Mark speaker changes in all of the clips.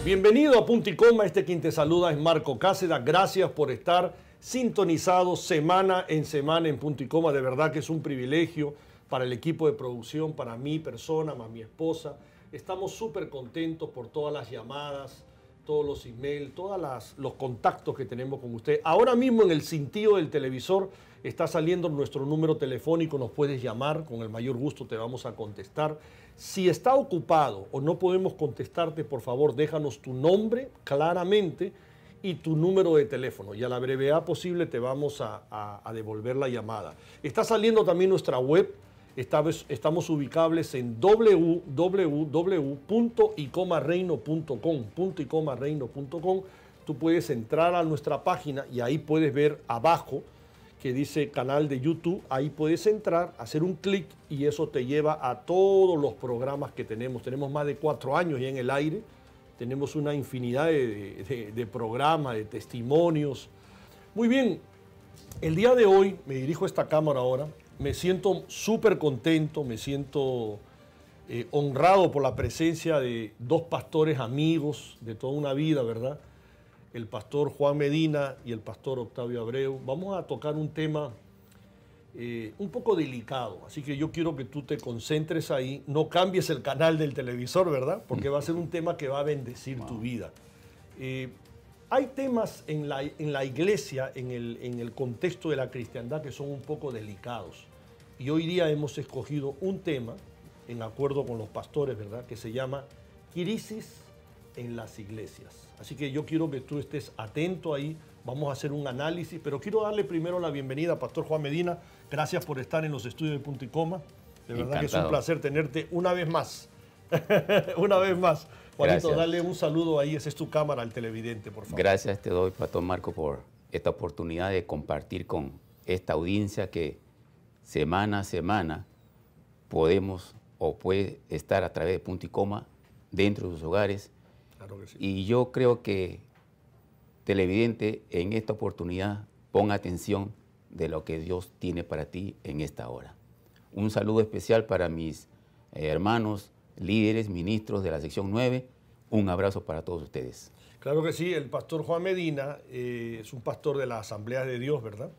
Speaker 1: Bienvenido a Punto y Coma, quien te saluda es Marco Cáceres. Gracias por estar sintonizado semana en Punto y Coma. De verdad que es un privilegio para el equipo de producción, para mi persona, para mi esposa. Estamos súper contentos por todas las llamadas, todos los emails, todos los contactos que tenemos con usted. Ahora mismo en el cintillo del televisor está saliendo nuestro número telefónico, nos puedes llamar, con el mayor gusto te vamos a contestar. Si está ocupado o no podemos contestarte, por favor, déjanos tu nombre claramente y tu número de teléfono. Y a la brevedad posible te vamos a devolver la llamada. Está saliendo también nuestra web. Estamos ubicables en www.icomareino.com. Tú puedes entrar a nuestra página y ahí puedes ver abajo que dice canal de YouTube. Ahí puedes entrar, hacer un clic y eso te lleva a todos los programas que tenemos. Tenemos más de 4 años ya en el aire. Tenemos una infinidad de programas, de testimonios. Muy bien, el día de hoy, me dirijo a esta cámara ahora, me siento súper contento, me siento honrado por la presencia de 2 pastores amigos de toda una vida, ¿verdad? El pastor Juan Medina y el pastor Octavio Abreu. Vamos a tocar un tema un poco delicado, así que yo quiero que tú te concentres ahí, no cambies el canal del televisor, ¿verdad? Porque va a ser un tema que va a bendecir tu vida. Hay temas en la iglesia, en el contexto de la cristiandad, que son un poco delicados. Y hoy día hemos escogido un tema, en acuerdo con los pastores, ¿verdad?, que se llama crisis en las iglesias. Así que yo quiero que tú estés atento ahí, vamos a hacer un análisis, pero quiero darle primero la bienvenida a Pastor Juan Medina. Gracias por estar en los estudios de Punto y Coma. De verdad Encantado. Que es un placer tenerte una vez más. Una vez más. Juanito, dale un saludo ahí, esa es tu cámara al televidente, por favor.
Speaker 2: Gracias te doy, Pastor Marco, por esta oportunidad de compartir con esta audiencia que semana a semana podemos o puede estar a través de Punto y Coma dentro de sus hogares. Claro que sí. Y yo creo que, televidente, en esta oportunidad pon atención de lo que Dios tiene para ti en esta hora. Un saludo especial para mis hermanos, líderes, ministros de la sección 9, un abrazo para todos ustedes.
Speaker 1: Claro que sí, el pastor Juan Medina es un pastor de la Asamblea de Dios, ¿verdad?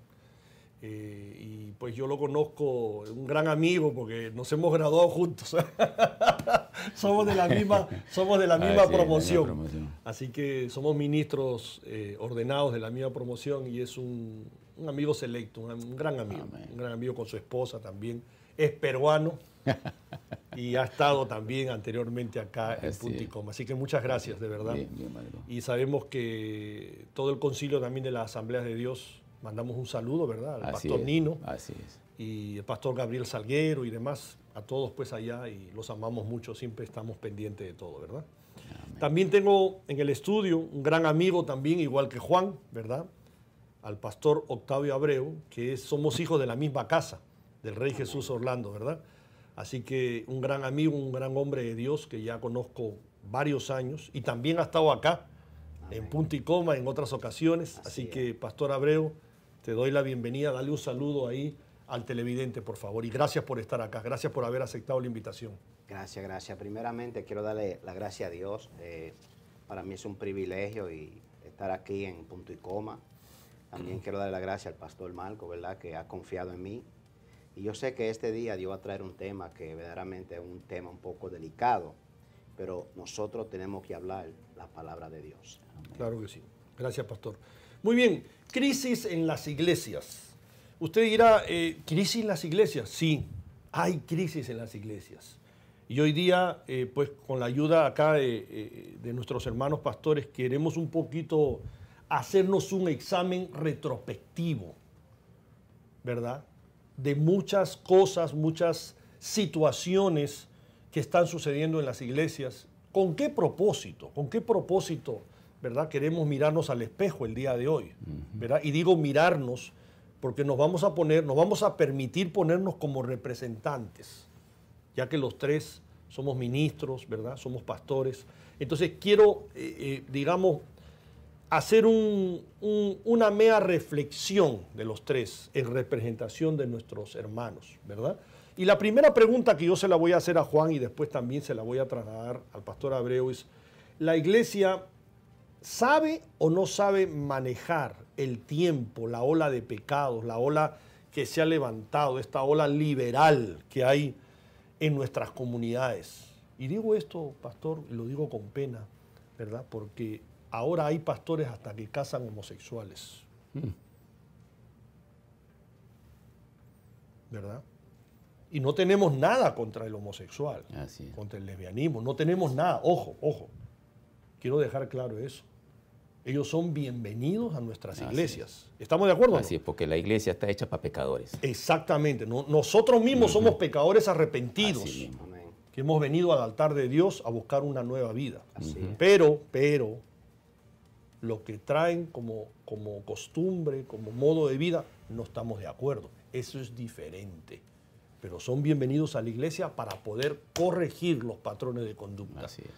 Speaker 1: Y pues yo lo conozco, un gran amigo, porque nos hemos graduado juntos. somos de la misma promoción. Así que somos ministros ordenados de la misma promoción y es un amigo selecto, un gran amigo. Amén. Un gran amigo con su esposa también. Es peruano y ha estado también anteriormente acá en Punto y Coma. Así que muchas gracias, de verdad. Bien, y sabemos que todo el concilio también de las Asambleas de Dios, mandamos un saludo, ¿verdad? Al pastor Nino.
Speaker 2: Así es.
Speaker 1: Y el pastor Gabriel Salguero y demás, a todos pues allá, y los amamos mucho, siempre estamos pendientes de todo, ¿verdad? Amén. También tengo en el estudio un gran amigo también, igual que Juan, ¿verdad? Al pastor Octavio Abreu, que somos hijos de la misma casa, del Rey Jesús Orlando, ¿verdad? Así que un gran amigo, un gran hombre de Dios que ya conozco varios años y también ha estado acá, en Punto y Coma, en otras ocasiones. Así que, pastor Abreu, te doy la bienvenida, dale un saludo ahí al televidente, por favor. Y gracias por estar acá, gracias por haber aceptado la invitación.
Speaker 3: Gracias, gracias. Primeramente quiero darle la gracia a Dios. Para mí es un privilegio estar aquí en Punto y Coma. También quiero darle la gracia al pastor Marco, ¿verdad?, que ha confiado en mí. Y yo sé que este día Dios va a traer un tema que verdaderamente es un tema un poco delicado, pero nosotros tenemos que hablar la palabra de Dios. Amén.
Speaker 1: Claro que sí. Gracias, pastor. Muy bien, crisis en las iglesias. Usted dirá, ¿crisis en las iglesias? Sí, hay crisis en las iglesias. Y hoy día, pues con la ayuda acá de nuestros hermanos pastores, queremos un poquito hacernos un examen retrospectivo, ¿verdad?, de muchas cosas, muchas situaciones que están sucediendo en las iglesias. ¿Con qué propósito? ¿Con qué propósito, verdad, queremos mirarnos al espejo el día de hoy? ¿Verdad? Y digo mirarnos porque nos vamos a permitir ponernos como representantes, ya que los 3 somos ministros, ¿verdad? Somos pastores. Entonces quiero, digamos, hacer una mea reflexión de los 3 en representación de nuestros hermanos, ¿verdad? Y la primera pregunta que yo se la voy a hacer a Juan y después también se la voy a trasladar al pastor Abreu es, la iglesia sabe o no sabe manejar el tiempo, la ola de pecados, la ola que se ha levantado, esta ola liberal que hay en nuestras comunidades. Y digo esto, pastor, y lo digo con pena, ¿verdad? Porque ahora hay pastores hasta que casan homosexuales. ¿Verdad? Y no tenemos nada contra el homosexual, contra el lesbianismo, no tenemos nada. Ojo, ojo, quiero dejar claro eso. Ellos son bienvenidos a nuestras iglesias. ¿Estamos de acuerdo?
Speaker 2: Así es, porque la iglesia está hecha para pecadores.
Speaker 1: Exactamente. Nosotros mismos somos pecadores arrepentidos, que hemos venido al altar de Dios a buscar una nueva vida. Pero, lo que traen como costumbre, como modo de vida, no estamos de acuerdo. Eso es diferente. Pero son bienvenidos a la iglesia para poder corregir los patrones de conducta.
Speaker 2: Así es.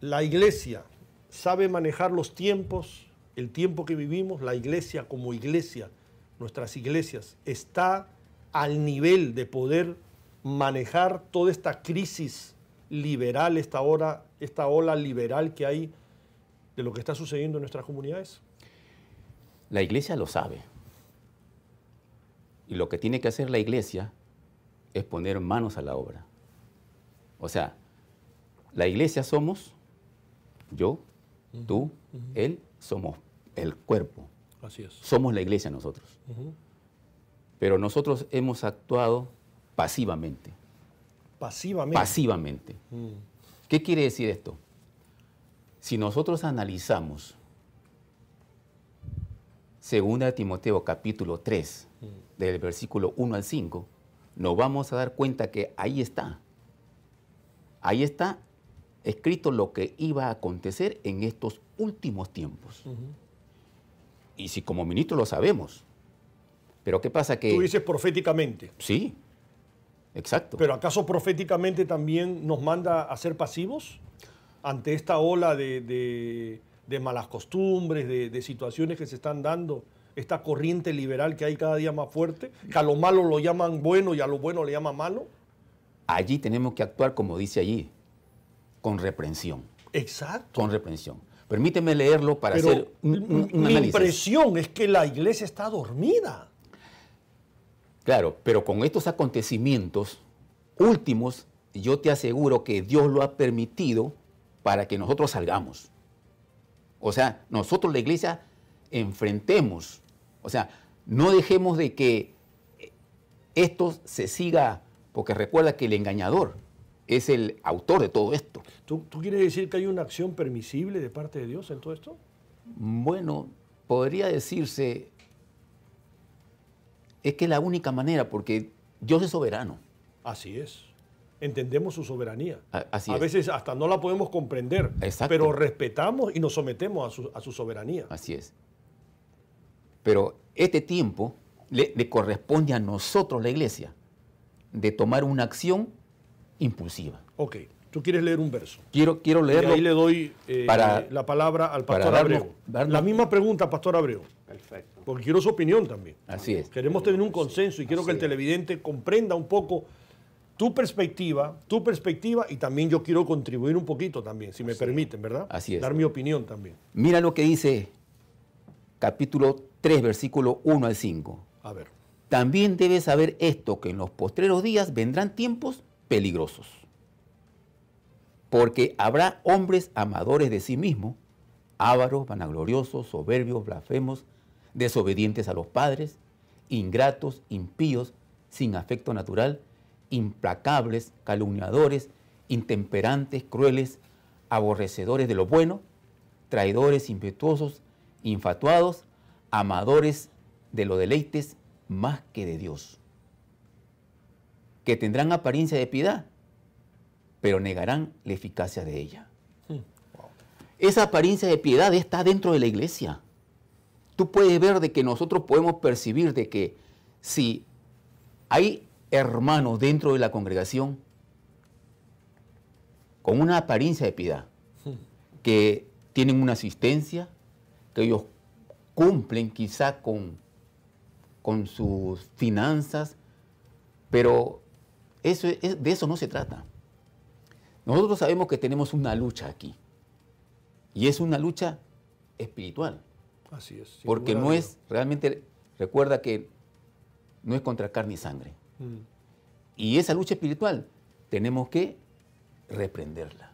Speaker 1: La iglesia sabe manejar los tiempos, el tiempo que vivimos. La iglesia como iglesia, nuestras iglesias, está al nivel de poder manejar toda esta crisis liberal, esta ola liberal que hay de lo que está sucediendo en nuestras comunidades.
Speaker 2: La iglesia lo sabe. Y lo que tiene que hacer la iglesia es poner manos a la obra. O sea, la iglesia somos yo, tú, él, somos el cuerpo.
Speaker 1: Así es.
Speaker 2: Somos la iglesia nosotros. Pero nosotros hemos actuado pasivamente.
Speaker 1: Pasivamente.
Speaker 2: Pasivamente. ¿Qué quiere decir esto? Si nosotros analizamos 2 Timoteo capítulo 3, del versículo 1 al 5, nos vamos a dar cuenta que ahí está escrito lo que iba a acontecer en estos últimos tiempos. Y si como ministro lo sabemos, pero ¿qué pasa que...?
Speaker 1: Tú dices proféticamente.
Speaker 2: Sí, exacto.
Speaker 1: ¿Pero acaso proféticamente también nos manda a ser pasivos ante esta ola de malas costumbres, de situaciones que se están dando, esta corriente liberal que hay cada día más fuerte, que a lo malo lo llaman bueno y a lo bueno le llaman malo?
Speaker 2: Allí tenemos que actuar, como dice allí, con reprensión.
Speaker 1: Exacto.
Speaker 2: Con reprensión. Permíteme leerlo para hacer un análisis.
Speaker 1: Mi impresión es que la iglesia está dormida.
Speaker 2: Claro, pero con estos acontecimientos últimos, yo te aseguro que Dios lo ha permitido para que nosotros salgamos. O sea, nosotros la iglesia enfrentemos, o sea, no dejemos de que esto se siga, porque recuerda que el engañador es el autor de todo esto.
Speaker 1: ¿Tú quieres decir que hay una acción permisible de parte de Dios en todo esto?
Speaker 2: Bueno, podría decirse, es que es la única manera, porque Dios es soberano.
Speaker 1: Así es. Entendemos su soberanía.
Speaker 2: Así
Speaker 1: a
Speaker 2: es.
Speaker 1: veces hasta no la podemos comprender,
Speaker 2: Exacto.
Speaker 1: pero respetamos y nos sometemos a su soberanía.
Speaker 2: Así es. Pero este tiempo le corresponde a nosotros, la iglesia, de tomar una acción impulsiva.
Speaker 1: Ok, tú quieres leer un verso.
Speaker 2: Quiero leerlo.
Speaker 1: Y ahí le doy la palabra al pastor Abreu. La misma pregunta, pastor Abreu.
Speaker 3: Perfecto.
Speaker 1: Porque quiero su opinión también.
Speaker 2: Así es.
Speaker 1: Queremos tener un consenso y quiero que el televidente comprenda un poco tu perspectiva y también yo quiero contribuir un poquito también, si me permiten, ¿verdad?
Speaker 2: Así es.
Speaker 1: Dar mi opinión también.
Speaker 2: Mira lo que dice capítulo 3, versículo 1 al 5.
Speaker 1: A ver.
Speaker 2: También debes saber esto, que en los postreros días vendrán tiempos peligrosos. Porque habrá hombres amadores de sí mismos, ávaros, vanagloriosos, soberbios, blasfemos, desobedientes a los padres, ingratos, impíos, sin afecto natural, implacables, calumniadores, intemperantes, crueles, aborrecedores de lo bueno, traidores, impetuosos, infatuados, amadores de los deleites más que de Dios, que tendrán apariencia de piedad, pero negarán la eficacia de ella. Esa apariencia de piedad está dentro de la iglesia. Tú puedes ver de que nosotros podemos percibir de que si hay hermanos dentro de la congregación con una apariencia de piedad, que tienen una asistencia, que ellos cumplen quizá con sus finanzas, pero de eso no se trata. Nosotros sabemos que tenemos una lucha aquí. Y es una lucha espiritual.
Speaker 1: Así es. sin
Speaker 2: Porque
Speaker 1: duda
Speaker 2: no
Speaker 1: alguna.
Speaker 2: es, realmente, recuerda que no es contra carne y sangre. Y esa lucha espiritual tenemos que reprenderla.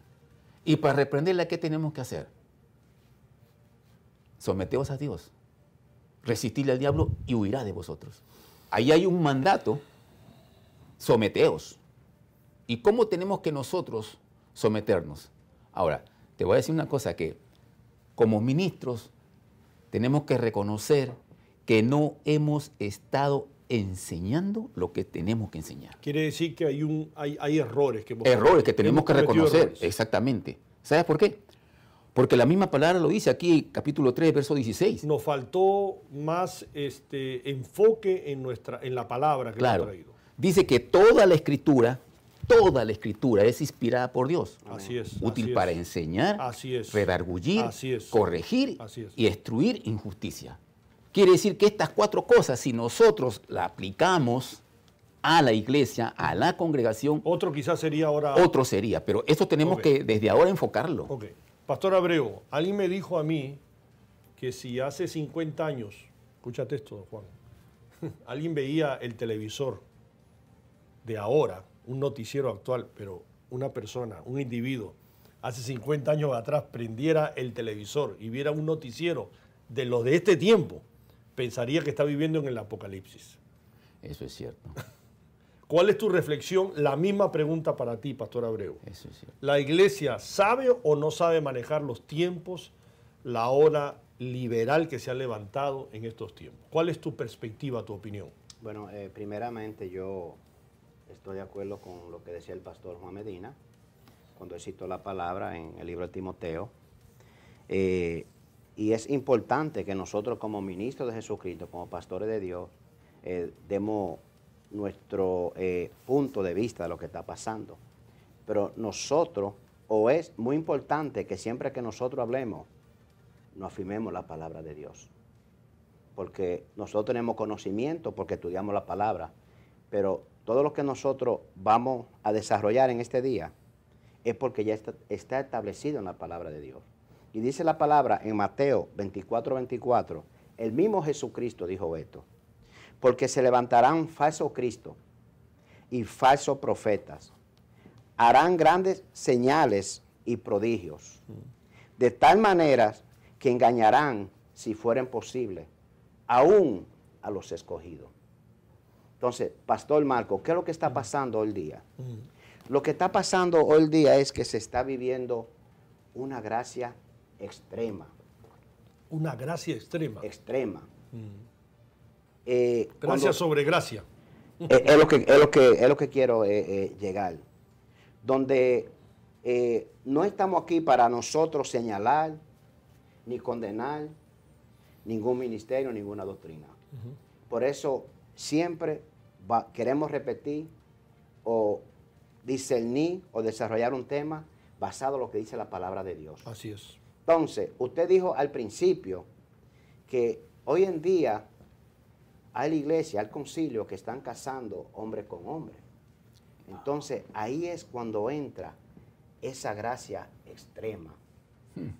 Speaker 2: Y para reprenderla, ¿qué tenemos que hacer? Someteos a Dios, resistirle al diablo y huirá de vosotros. Ahí hay un mandato, someteos. ¿Y cómo tenemos que nosotros someternos? Ahora, te voy a decir una cosa, que como ministros tenemos que reconocer que no hemos estado enseñando lo que tenemos que enseñar.
Speaker 1: Quiere decir que hay errores que
Speaker 2: Errores que tenemos que
Speaker 1: cometido
Speaker 2: reconocer,
Speaker 1: errores.
Speaker 2: exactamente. ¿Sabes por qué? Porque la misma palabra lo dice aquí, capítulo 3, verso 16.
Speaker 1: Nos faltó más enfoque en la palabra que
Speaker 2: Claro.
Speaker 1: hemos traído.
Speaker 2: Dice que toda la escritura es inspirada por Dios.
Speaker 1: Así es.
Speaker 2: Útil
Speaker 1: así
Speaker 2: para
Speaker 1: es.
Speaker 2: enseñar,
Speaker 1: Así es.
Speaker 2: redarguir,
Speaker 1: Así es.
Speaker 2: corregir
Speaker 1: Así es.
Speaker 2: y instruir injusticia. Quiere decir que estas 4 cosas, si nosotros las aplicamos a la iglesia, a la congregación,
Speaker 1: Otro quizás sería ahora...
Speaker 2: otro sería. Pero eso tenemos
Speaker 1: Ok.
Speaker 2: que desde ahora enfocarlo.
Speaker 1: Ok. Pastor Abreu, alguien me dijo a mí que si hace 50 años, escúchate esto, Juan, alguien veía el televisor de ahora, un noticiero actual, pero una persona, un individuo, hace 50 años atrás prendiera el televisor y viera un noticiero de los de este tiempo, pensaría que está viviendo en el apocalipsis.
Speaker 2: Eso es cierto.
Speaker 1: ¿Cuál es tu reflexión? La misma pregunta para ti, Pastor Abreu.
Speaker 2: Eso es cierto.
Speaker 1: ¿La iglesia sabe o no sabe manejar los tiempos, la hora liberal que se ha levantado en estos tiempos? ¿Cuál es tu perspectiva, tu opinión?
Speaker 3: Bueno, primeramente yo estoy de acuerdo con lo que decía el pastor Juan Medina, cuando él citó la palabra en el libro de Timoteo. Y es importante que nosotros como ministros de Jesucristo, como pastores de Dios, demos nuestro punto de vista de lo que está pasando. Pero nosotros, o es muy importante que siempre que nosotros hablemos, nos afirmemos la palabra de Dios. Porque nosotros tenemos conocimiento, porque estudiamos la palabra, pero todo lo que nosotros vamos a desarrollar en este día es porque ya está establecido en la palabra de Dios. Y dice la palabra en Mateo 24:24, el mismo Jesucristo dijo esto: porque se levantarán falsos cristos y falsos profetas, harán grandes señales y prodigios, de tal manera que engañarán, si fueren posible, aún a los escogidos. Entonces, Pastor Marco, ¿qué es lo que está pasando hoy día? Lo que está pasando hoy día es que se está viviendo una gracia extrema.
Speaker 1: Una gracia extrema.
Speaker 3: Extrema.
Speaker 1: Gracia sobre gracia.
Speaker 3: Es lo que quiero llegar. Donde no estamos aquí para nosotros señalar ni condenar ningún ministerio, ninguna doctrina. Por eso siempre queremos repetir o discernir o desarrollar un tema basado en lo que dice la palabra de Dios.
Speaker 1: Así es.
Speaker 3: Entonces, usted dijo al principio que hoy en día hay la iglesia, hay concilio que están casando hombre con hombre. Entonces, ahí es cuando entra esa gracia extrema,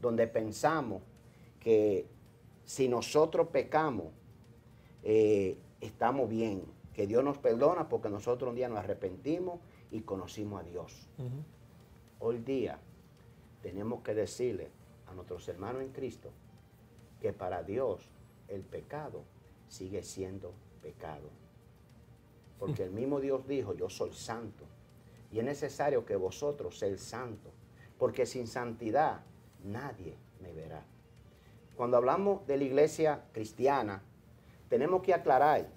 Speaker 3: donde pensamos que si nosotros pecamos, estamos bien, que Dios nos perdona porque nosotros un día nos arrepentimos y conocimos a Dios. Hoy día tenemos que decirle a nuestros hermanos en Cristo que para Dios el pecado sigue siendo pecado. Porque el mismo Dios dijo, yo soy santo. Y es necesario que vosotros seáis santos. Porque sin santidad nadie me verá. Cuando hablamos de la iglesia cristiana, tenemos que aclarar.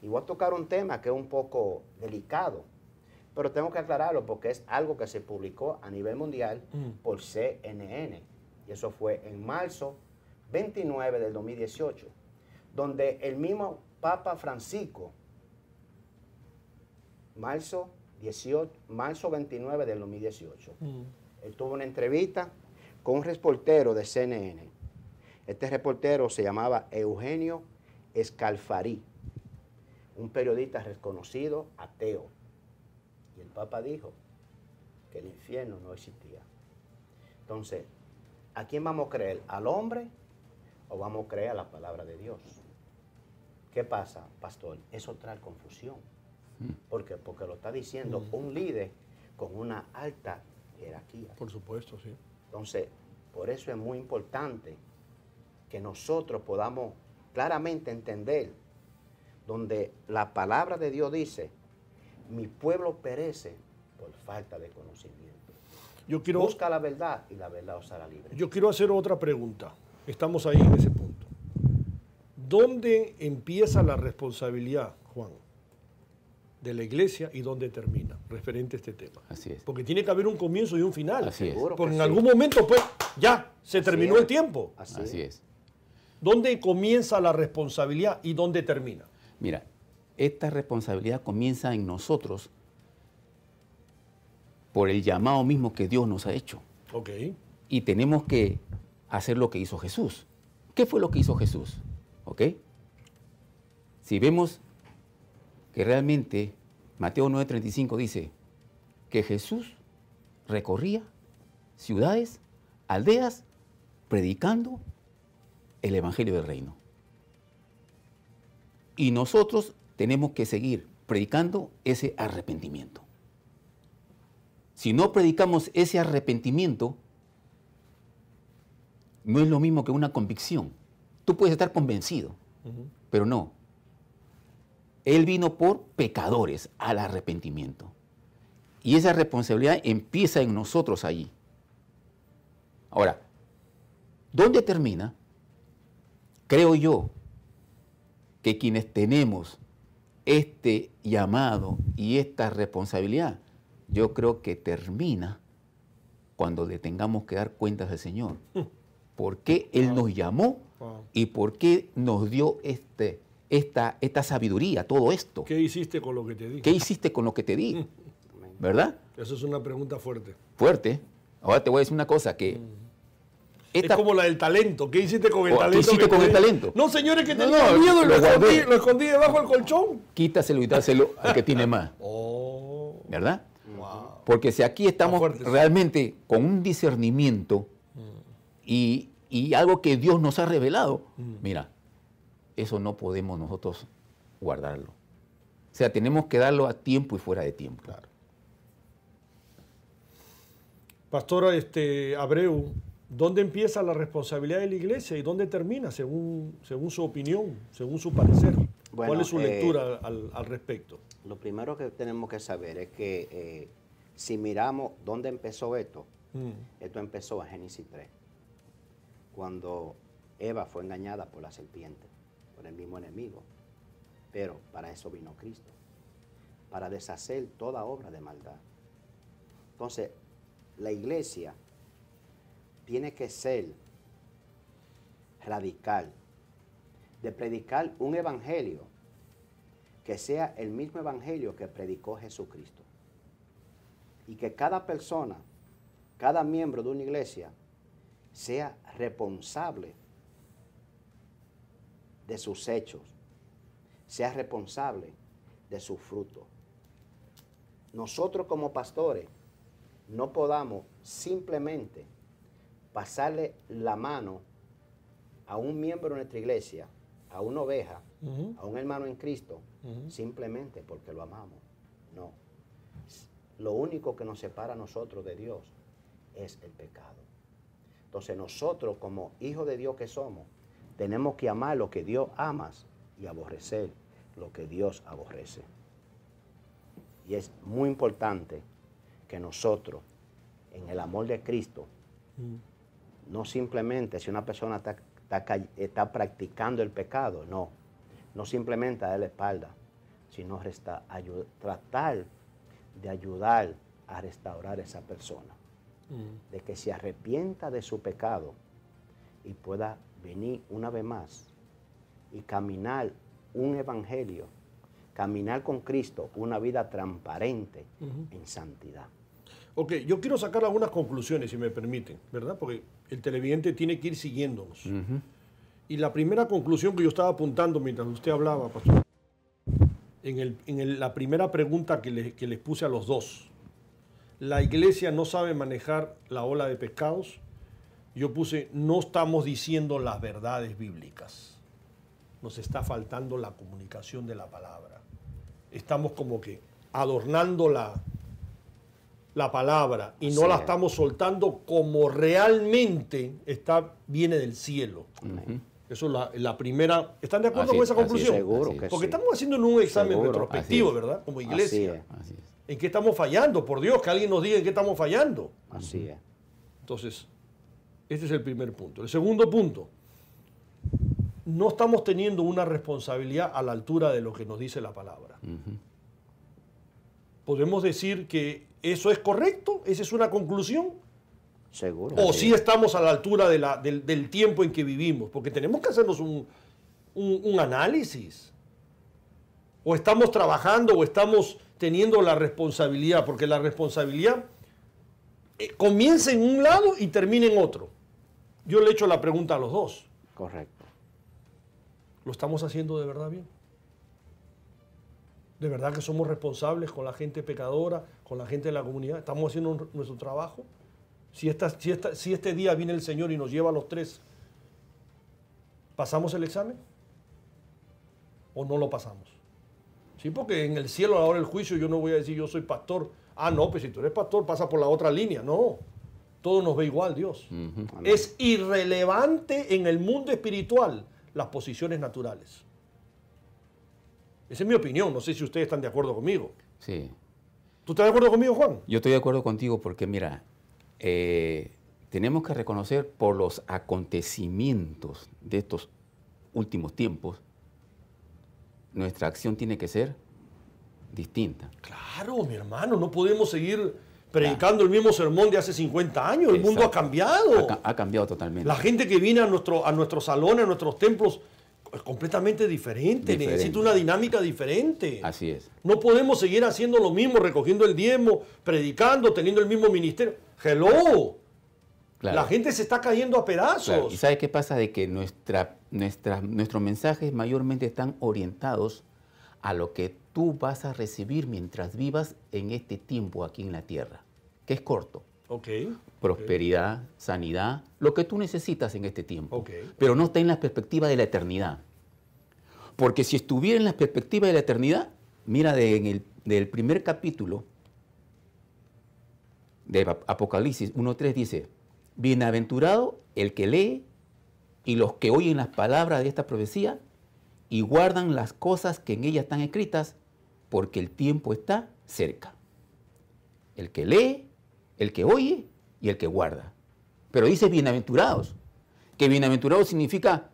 Speaker 3: Y voy a tocar un tema que es un poco delicado. Pero tengo que aclararlo porque es algo que se publicó a nivel mundial por CNN. Y eso fue en marzo 29 del 2018. Donde el mismo Papa Francisco, marzo 29 del 2018, él tuvo una entrevista con un reportero de CNN. Este reportero se llamaba Eugenio Scalfari, un periodista reconocido ateo. Y el Papa dijo que el infierno no existía. Entonces, ¿A quién vamos a creer? ¿Al hombre o vamos a creer a la palabra de Dios? ¿Qué pasa, pastor? Eso trae confusión. ¿Por qué? Porque lo está diciendo un líder con una alta jerarquía.
Speaker 1: Por supuesto, sí.
Speaker 3: Entonces, por eso es muy importante que nosotros podamos claramente entender donde la palabra de Dios dice, mi pueblo perece por falta de conocimiento. Busca la verdad y la verdad os hará libre.
Speaker 1: Yo quiero hacer otra pregunta. Estamos ahí en ese punto. ¿Dónde empieza la responsabilidad, Juan, de la iglesia y dónde termina, referente a este tema?
Speaker 2: Así es.
Speaker 1: Porque tiene que haber un comienzo y un final.
Speaker 2: Así es.
Speaker 1: Porque en algún momento, pues, ya, se terminó el tiempo.
Speaker 2: Así es.
Speaker 1: ¿Dónde comienza la responsabilidad y dónde termina?
Speaker 2: Mira, esta responsabilidad comienza en nosotros por el llamado mismo que Dios nos ha hecho.
Speaker 1: Ok.
Speaker 2: Y tenemos que hacer lo que hizo Jesús. ¿Qué fue lo que hizo Jesús? ¿Ok? Si vemos que realmente Mateo 9:35 dice que Jesús recorría ciudades, aldeas, predicando el Evangelio del Reino. Y nosotros tenemos que seguir predicando ese arrepentimiento. Si no predicamos ese arrepentimiento, no es lo mismo que una convicción. Tú puedes estar convencido, pero no. Él vino por pecadores al arrepentimiento. Y esa responsabilidad empieza en nosotros allí. Ahora, ¿dónde termina? Creo yo que quienes tenemos este llamado y esta responsabilidad, yo creo que termina cuando le tengamos que dar cuentas al Señor. ¿Por qué Él nos llamó y por qué nos dio esta sabiduría, todo esto?
Speaker 1: ¿Qué hiciste con lo que te di?
Speaker 2: ¿Qué hiciste con lo que te di? ¿Verdad?
Speaker 1: Eso es una pregunta fuerte.
Speaker 2: Fuerte. Ahora te voy a decir una cosa que...
Speaker 1: Es como la del talento. ¿Qué hiciste con el talento?
Speaker 2: ¿Qué hiciste con el talento?
Speaker 1: No, señores, que tenía miedo y lo escondí debajo del colchón.
Speaker 2: Quítaselo y dáselo al que tiene más. ¿Verdad?
Speaker 1: Wow.
Speaker 2: Porque si aquí estamos realmente con un discernimiento y algo que Dios nos ha revelado, mira, eso no podemos nosotros guardarlo. O sea, tenemos que darlo a tiempo y fuera de tiempo.
Speaker 1: Claro. Pastora Abreu, ¿dónde empieza la responsabilidad de la iglesia y dónde termina, según su opinión, según su parecer? Bueno, ¿cuál es su lectura al respecto?
Speaker 3: Lo primero que tenemos que saber es que si miramos dónde empezó esto, esto empezó en Génesis 3, cuando Eva fue engañada por la serpiente, por el mismo enemigo. Pero para eso vino Cristo, para deshacer toda obra de maldad. Entonces, la iglesia tiene que ser radical, de predicar un evangelio que sea el mismo evangelio que predicó Jesucristo. Y que cada persona, cada miembro de una iglesia, sea responsable de sus hechos, sea responsable de sus frutos. Nosotros como pastores no podamos simplemente pasarle la mano a un miembro de nuestra iglesia, a una oveja, a un hermano en Cristo, simplemente porque lo amamos. No. Lo único que nos separa a nosotros de Dios es el pecado. Entonces nosotros como hijos de Dios que somos, tenemos que amar lo que Dios ama y aborrecer lo que Dios aborrece. Y es muy importante que nosotros, en el amor de Cristo, no simplemente si una persona está practicando el pecado, no simplemente darle la espalda, sino tratar de ayudar a restaurar a esa persona, de que se arrepienta de su pecado y pueda venir una vez más y caminar un evangelio, caminar con Cristo, una vida transparente en santidad.
Speaker 1: Ok, yo quiero sacar algunas conclusiones, si me permiten, ¿verdad? Porque el televidente tiene que ir siguiéndonos. Y la primera conclusión que yo estaba apuntando mientras usted hablaba, pastor, la primera pregunta que les puse a los dos, la iglesia no sabe manejar la ola de pecados, Yo puse, no estamos diciendo las verdades bíblicas. Nos está faltando la comunicación de la palabra. Estamos como que adornando la palabra y no la estamos soltando como realmente viene del cielo. Eso es la primera. ¿Están de acuerdo con esa conclusión?
Speaker 3: Seguro que
Speaker 1: Porque
Speaker 3: sí.
Speaker 1: estamos haciendo un examen
Speaker 3: Seguro.
Speaker 1: retrospectivo, ¿verdad? Como iglesia.
Speaker 3: Así es.
Speaker 1: ¿En qué estamos fallando? Por Dios, que alguien nos diga en qué estamos fallando.
Speaker 3: Así es.
Speaker 1: Entonces, este es el primer punto. El segundo punto, no estamos teniendo una responsabilidad a la altura de lo que nos dice la palabra. ¿Podemos decir que eso es correcto? ¿Esa es una conclusión?
Speaker 3: Seguro.
Speaker 1: ¿O sí estamos a la altura del tiempo en que vivimos? Porque tenemos que hacernos un análisis. O estamos trabajando o estamos teniendo la responsabilidad, porque la responsabilidad comienza en un lado y termina en otro. Yo le he hecho la pregunta a los dos.
Speaker 3: Correcto.
Speaker 1: ¿Lo estamos haciendo de verdad bien? ¿De verdad que somos responsables con la gente pecadora, con la gente de la comunidad? ¿Estamos haciendo nuestro trabajo? Si este día viene el Señor y nos lleva a los tres, ¿pasamos el examen? ¿O no lo pasamos? Sí, porque en el cielo a la hora del juicio yo no voy a decir yo soy pastor. Ah, no, pues si tú eres pastor pasa por la otra línea. No, todo nos ve igual Dios. Es irrelevante en el mundo espiritual las posiciones naturales. Esa es mi opinión, no sé si ustedes están de acuerdo conmigo.
Speaker 2: Sí.
Speaker 1: ¿Tú estás de acuerdo conmigo, Juan?
Speaker 2: Yo estoy de acuerdo contigo porque, mira, tenemos que reconocer por los acontecimientos de estos últimos tiempos, nuestra acción tiene que ser distinta.
Speaker 1: Claro, mi hermano, no podemos seguir predicando el mismo sermón de hace 50 años. El mundo ha cambiado.
Speaker 2: Ha cambiado totalmente.
Speaker 1: La gente que viene a nuestros salones, a nuestros templos, es completamente diferente. Necesita una dinámica diferente.
Speaker 2: Así es.
Speaker 1: No podemos seguir haciendo lo mismo, recogiendo el diezmo, predicando, teniendo el mismo ministerio. ¡Hello!
Speaker 2: Claro.
Speaker 1: La gente se está cayendo a pedazos.
Speaker 2: Claro. ¿Y sabes qué pasa? De que nuestros mensajes mayormente están orientados a lo que tú vas a recibir mientras vivas en este tiempo aquí en la tierra, que es corto. Prosperidad, sanidad, lo que tú necesitas en este tiempo. Pero no está en la perspectiva de la eternidad. Porque si estuviera en la perspectiva de la eternidad, mira, del primer capítulo de Apocalipsis 1:3 dice, bienaventurado el que lee y los que oyen las palabras de esta profecía y guardan las cosas que en ella están escritas, porque el tiempo está cerca. El que lee, el que oye y el que guarda. Pero dice bienaventurados, que bienaventurados significa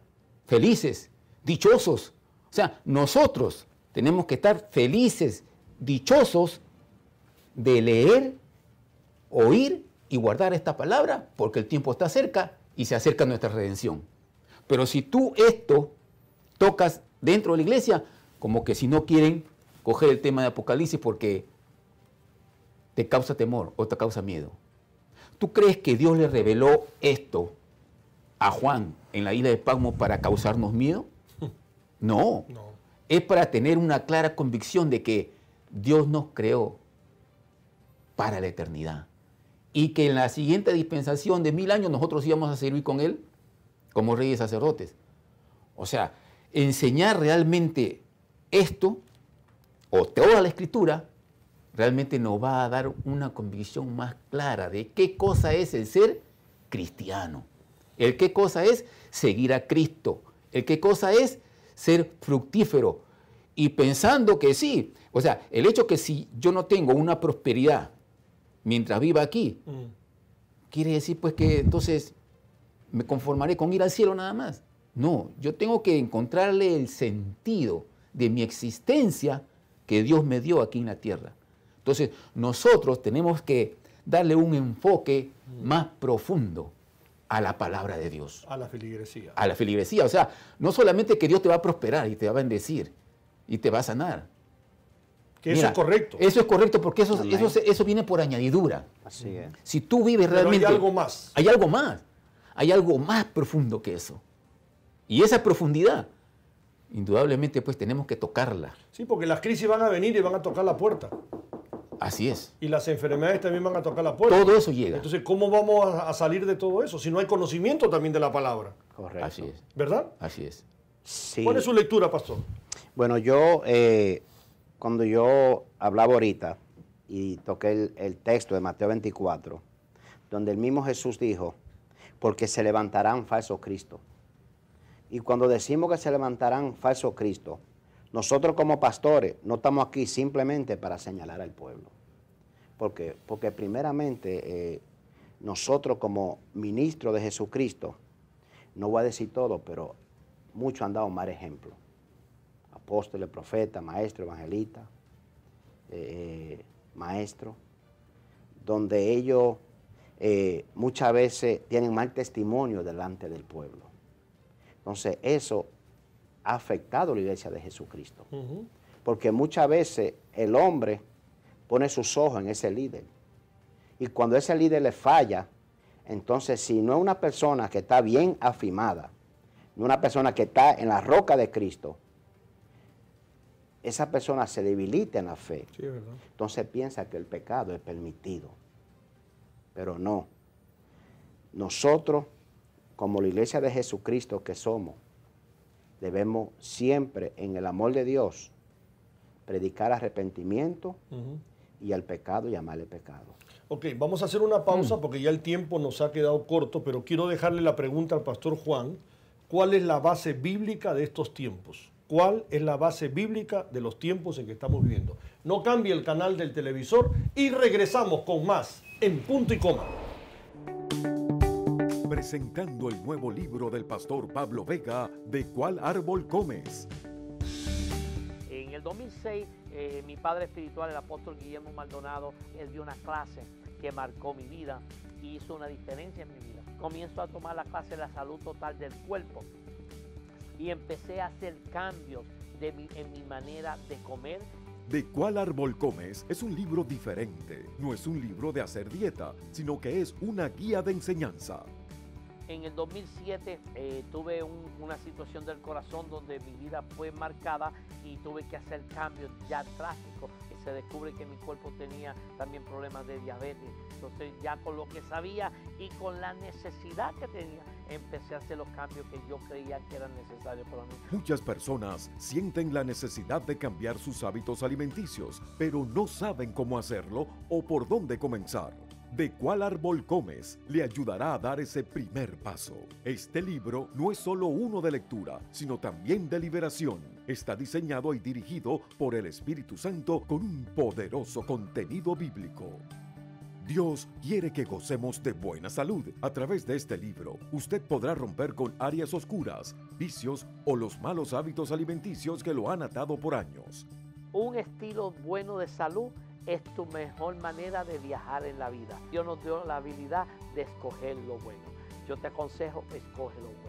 Speaker 2: felices, dichosos. O sea, nosotros tenemos que estar felices, dichosos de leer, oír y guardar esta palabra, porque el tiempo está cerca y se acerca nuestra redención. Pero si tú esto tocas dentro de la iglesia, como que si no quieren coger el tema de Apocalipsis porque te causa temor o te causa miedo. ¿Tú crees que Dios le reveló esto a Juan en la isla de Patmos para causarnos miedo? No. Es para tener una clara convicción de que Dios nos creó para la eternidad y que en la siguiente dispensación de 1000 años nosotros íbamos a servir con Él como reyes sacerdotes. O sea, enseñar realmente esto o toda la Escritura realmente nos va a dar una convicción más clara de qué cosa es el ser cristiano, el qué cosa es seguir a Cristo, el qué cosa es ser fructífero. Y pensando que sí, o sea, el hecho que si yo no tengo una prosperidad mientras viva aquí, quiere decir pues que entonces me conformaré con ir al cielo nada más. No, yo tengo que encontrarle el sentido de mi existencia que Dios me dio aquí en la tierra. Entonces, nosotros tenemos que darle un enfoque más profundo a la palabra de Dios.
Speaker 1: A la feligresía.
Speaker 2: A la feligresía. O sea, no solamente que Dios te va a prosperar y te va a bendecir y te va a sanar.
Speaker 1: Que eso es correcto.
Speaker 2: Eso es correcto porque eso viene por añadidura.
Speaker 3: Así es.
Speaker 2: Si tú vives
Speaker 1: Pero
Speaker 2: realmente...
Speaker 1: hay algo más.
Speaker 2: Hay algo más. Hay algo más profundo que eso. Y esa profundidad, indudablemente, pues tenemos que tocarla.
Speaker 1: Sí, porque las crisis van a venir y van a tocar la puerta.
Speaker 2: Así es.
Speaker 1: Y las enfermedades también van a tocar la puerta.
Speaker 2: Todo eso llega.
Speaker 1: Entonces, ¿cómo vamos a salir de todo eso si no hay conocimiento también de la palabra?
Speaker 3: Correcto.
Speaker 2: Así es.
Speaker 1: ¿Verdad?
Speaker 2: Así es.
Speaker 3: Sí.
Speaker 1: ¿Cuál es su lectura, pastor?
Speaker 3: Bueno, yo, cuando yo hablaba ahorita y toqué el texto de Mateo 24, donde el mismo Jesús dijo, porque se levantarán falsos cristos. Y cuando decimos que se levantarán falsos cristos, nosotros como pastores no estamos aquí simplemente para señalar al pueblo. Porque primeramente nosotros como ministros de Jesucristo, no voy a decir todo, pero muchos han dado mal ejemplo. Apóstoles, profetas, maestros, evangelistas, maestros, donde ellos muchas veces tienen mal testimonio delante del pueblo. Entonces eso ha afectado a la iglesia de Jesucristo. Porque muchas veces el hombre pone sus ojos en ese líder. Y cuando ese líder le falla, entonces si no es una persona que está bien afirmada, no una persona que está en la roca de Cristo, esa persona se debilita en la fe.
Speaker 1: Sí, es verdad.
Speaker 3: Entonces piensa que el pecado es permitido. Pero no. Nosotros, como la iglesia de Jesucristo que somos, debemos siempre, en el amor de Dios, predicar arrepentimiento y al pecado llamarle pecado.
Speaker 1: Ok, vamos a hacer una pausa porque ya el tiempo nos ha quedado corto, pero quiero dejarle la pregunta al pastor Juan. ¿Cuál es la base bíblica de estos tiempos? ¿Cuál es la base bíblica de los tiempos en que estamos viviendo? No cambie el canal del televisor y regresamos con más en Punto y Coma.
Speaker 4: Presentando el nuevo libro del pastor Pablo Vega, ¿De cuál árbol comes?
Speaker 5: En el 2006, mi padre espiritual, el apóstol Guillermo Maldonado, él dio una clase que marcó mi vida y hizo una diferencia en mi vida. Comienzo a tomar la clase de la salud total del cuerpo y empecé a hacer cambios en mi manera de comer.
Speaker 4: ¿De cuál árbol comes? Es un libro diferente. No es un libro de hacer dieta, sino que es una guía de enseñanza.
Speaker 5: En el 2007 tuve una situación del corazón donde mi vida fue marcada y tuve que hacer cambios ya drásticos. Se descubre que mi cuerpo tenía también problemas de diabetes. Entonces ya con lo que sabía y con la necesidad que tenía, empecé a hacer los cambios que yo creía que eran necesarios para mí.
Speaker 4: Muchas personas sienten la necesidad de cambiar sus hábitos alimenticios, pero no saben cómo hacerlo o por dónde comenzar. ¿De cuál árbol comes? Le ayudará a dar ese primer paso. Este libro no es solo uno de lectura, sino también de liberación. Está diseñado y dirigido por el Espíritu Santo con un poderoso contenido bíblico. Dios quiere que gocemos de buena salud. A través de este libro, usted podrá romper con áreas oscuras, vicios o los malos hábitos alimenticios que lo han atado por años.
Speaker 5: Un estilo bueno de salud es tu mejor manera de viajar en la vida. Dios nos dio la habilidad de escoger lo bueno. Yo te aconsejo, escoge lo bueno.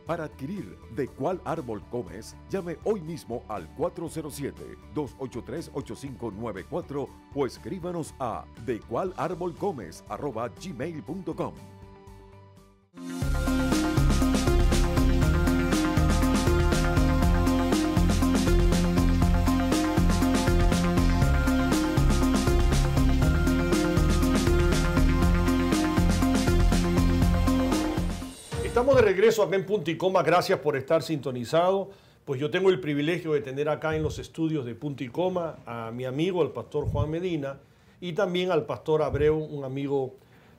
Speaker 4: Para adquirir ¿De cuál árbol comes? Llame hoy mismo al 407-283-8594 o escríbanos a decualarbolcomes@gmail.com.
Speaker 1: Estamos de regreso acá en Punto y Coma. Gracias por estar sintonizado. Pues yo tengo el privilegio de tener acá en los estudios de Punto y Coma a mi amigo, el pastor Juan Medina, y también al pastor Abreu, un amigo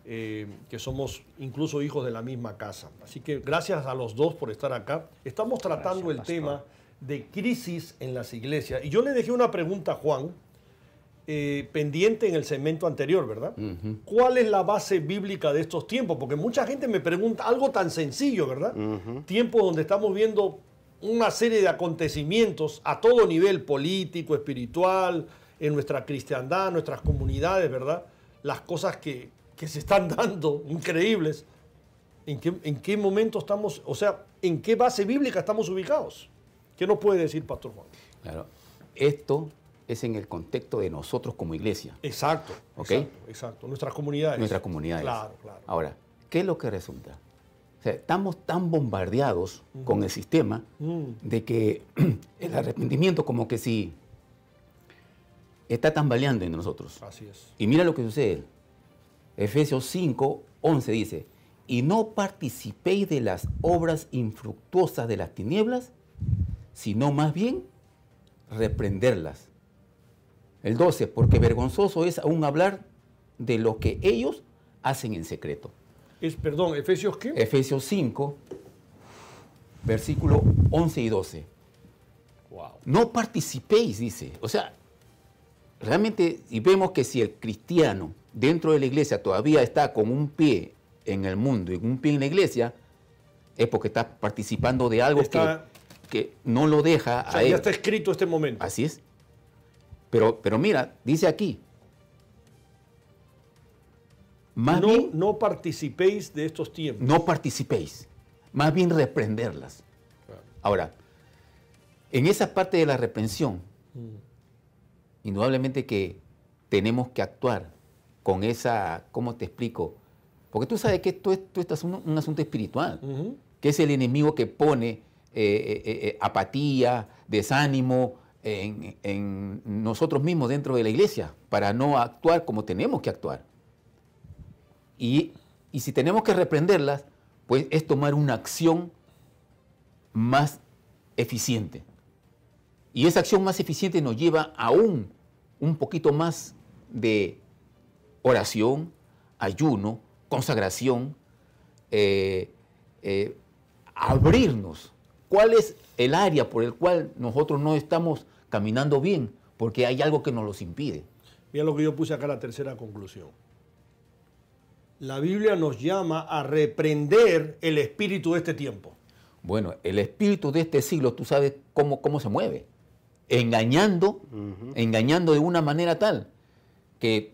Speaker 1: que somos incluso hijos de la misma casa. Así que gracias a los dos por estar acá. Estamos tratando el tema de crisis en las iglesias. Y yo le dejé una pregunta a Juan, pendiente en el segmento anterior, ¿verdad? ¿Cuál es la base bíblica de estos tiempos? Porque mucha gente me pregunta algo tan sencillo, ¿verdad? Tiempos donde estamos viendo una serie de acontecimientos a todo nivel, político, espiritual, en nuestra cristiandad, en nuestras comunidades, ¿verdad? Las cosas que se están dando, increíbles. ¿En qué momento estamos, o sea, en qué base bíblica estamos ubicados? ¿Qué nos puede decir, Pastor Juan?
Speaker 2: Claro, esto es en el contexto de nosotros como iglesia.
Speaker 1: Exacto,
Speaker 2: ¿Ok?
Speaker 1: exacto. Nuestras comunidades.
Speaker 2: Nuestras comunidades.
Speaker 1: Claro, claro.
Speaker 2: Ahora, ¿qué es lo que resulta? O sea, estamos tan bombardeados con el sistema de que el arrepentimiento como que si está tambaleando en nosotros.
Speaker 1: Así es.
Speaker 2: Y mira lo que sucede. Efesios 5, 11 dice, y no participéis de las obras infructuosas de las tinieblas, sino más bien reprenderlas. El 12, porque vergonzoso es aún hablar de lo que ellos hacen en secreto.
Speaker 1: Perdón, ¿Efesios qué?
Speaker 2: Efesios 5, versículo 11 y 12.
Speaker 1: Wow.
Speaker 2: No participéis, dice. O sea, realmente, y vemos que si el cristiano dentro de la iglesia todavía está con un pie en el mundo y un pie en la iglesia, es porque está participando de algo que no lo deja
Speaker 1: O sea,
Speaker 2: a él.
Speaker 1: ya está escrito este momento.
Speaker 2: Así es. Pero mira, dice aquí, más bien
Speaker 1: No participéis de estos tiempos.
Speaker 2: no participéis, más bien reprenderlas.
Speaker 1: Claro.
Speaker 2: Ahora, en esa parte de la reprensión, indudablemente que tenemos que actuar con esa, ¿cómo te explico? Porque tú sabes que esto es un asunto espiritual,
Speaker 1: Ujú.
Speaker 2: que es el enemigo que pone apatía, desánimo en nosotros mismos dentro de la iglesia para no actuar como tenemos que actuar. Y si tenemos que reprenderlas, pues es tomar una acción más eficiente. Y esa acción más eficiente nos lleva a un poquito más de oración, ayuno, consagración, abrirnos. ¿Cuál es el área por el cual nosotros no estamos caminando bien? Porque hay algo que nos los impide.
Speaker 1: Mira lo que yo puse acá, la tercera conclusión. La Biblia nos llama a reprender el espíritu de este tiempo.
Speaker 2: Bueno, el espíritu de este siglo, tú sabes cómo se mueve. Engañando de una manera tal que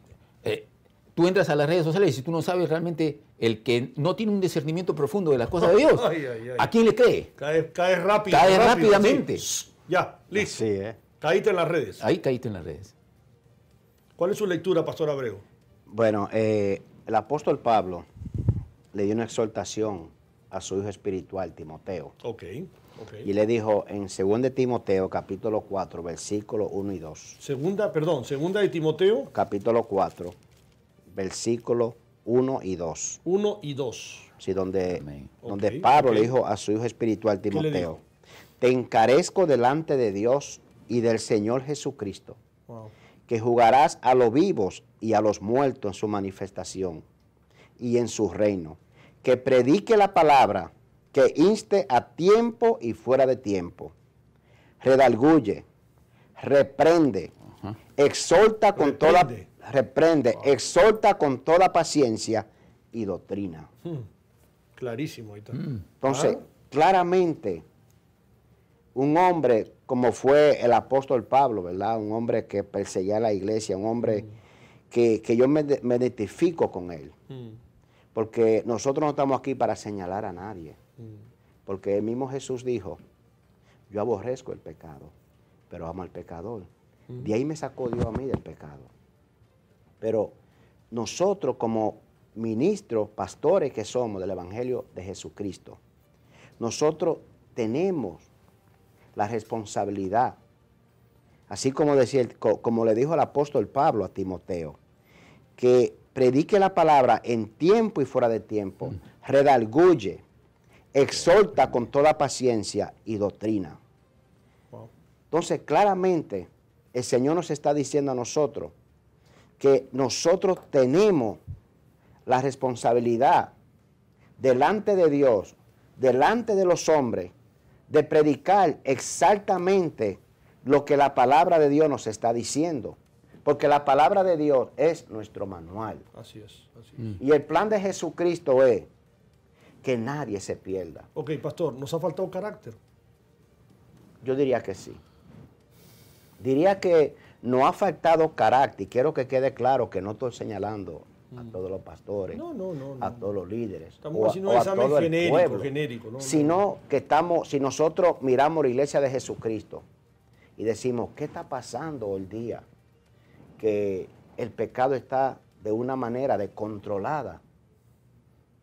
Speaker 2: tú entras a las redes sociales y si tú no sabes realmente, el que no tiene un discernimiento profundo de las cosas de Dios,
Speaker 1: Ay, ay, ay.
Speaker 2: ¿a quién le cree?
Speaker 1: Cae rápido.
Speaker 2: Cae
Speaker 1: rápido,
Speaker 2: rápidamente.
Speaker 1: así. Ya, listo.
Speaker 3: Sí,
Speaker 1: Caíste en las redes.
Speaker 2: Ahí caíste en las redes.
Speaker 1: ¿Cuál es su lectura, Pastor Abreu?
Speaker 3: Bueno, el apóstol Pablo le dio una exhortación a su hijo espiritual, Timoteo.
Speaker 1: Ok.
Speaker 3: Y le dijo en 2 de Timoteo, capítulo 4, versículos 1 y 2.
Speaker 1: Segunda de Timoteo,
Speaker 3: Capítulo 4, versículos 1 y 2.
Speaker 1: 1 y 2.
Speaker 3: Sí, donde
Speaker 2: Amén.
Speaker 3: donde
Speaker 1: Ok,
Speaker 3: Pablo
Speaker 1: ok.
Speaker 3: le dijo a su hijo espiritual,
Speaker 1: le
Speaker 3: Timoteo,
Speaker 1: dijo?
Speaker 3: te encarezco delante de Dios y del Señor Jesucristo,
Speaker 1: Wow.
Speaker 3: que jugarás a los vivos y a los muertos en su manifestación y en su reino, que predique la palabra, que inste a tiempo y fuera de tiempo, redarguye, reprende, exhorta con exhorta con toda paciencia y doctrina.
Speaker 1: Clarísimo ahí está.
Speaker 3: Entonces,
Speaker 1: Ah.
Speaker 3: claramente, un hombre como fue el apóstol Pablo, ¿verdad? Un hombre que perseguía a la iglesia, un hombre que yo me identifico con él. Porque nosotros no estamos aquí para señalar a nadie. Porque el mismo Jesús dijo, yo aborrezco el pecado, pero amo al pecador. De ahí me sacó Dios a mí del pecado. Pero nosotros como ministros, pastores que somos del Evangelio de Jesucristo, nosotros tenemos la responsabilidad, así como le dijo el apóstol Pablo a Timoteo, que predique la palabra en tiempo y fuera de tiempo, redarguye, exhorta con toda paciencia y doctrina.
Speaker 1: Wow.
Speaker 3: Entonces, claramente, el Señor nos está diciendo a nosotros que nosotros tenemos la responsabilidad delante de Dios, delante de los hombres, de predicar exactamente lo que la palabra de Dios nos está diciendo. Porque la palabra de Dios es nuestro manual.
Speaker 1: Así es. Así es.
Speaker 3: Y el plan de Jesucristo es que nadie se pierda.
Speaker 1: Ok, pastor, ¿nos ha faltado carácter?
Speaker 3: Yo diría que sí. Diría que no ha faltado carácter. Y quiero que quede claro que no estoy señalando a todos los pastores,
Speaker 1: No.
Speaker 3: a todos los líderes,
Speaker 1: Estamos
Speaker 3: o
Speaker 1: haciendo un
Speaker 3: a
Speaker 1: examen
Speaker 3: todo el
Speaker 1: genérico,
Speaker 3: pueblo,
Speaker 1: genérico. No.
Speaker 3: sino que estamos, si nosotros miramos la iglesia de Jesucristo y decimos, ¿qué está pasando hoy día? Que el pecado está de una manera descontrolada.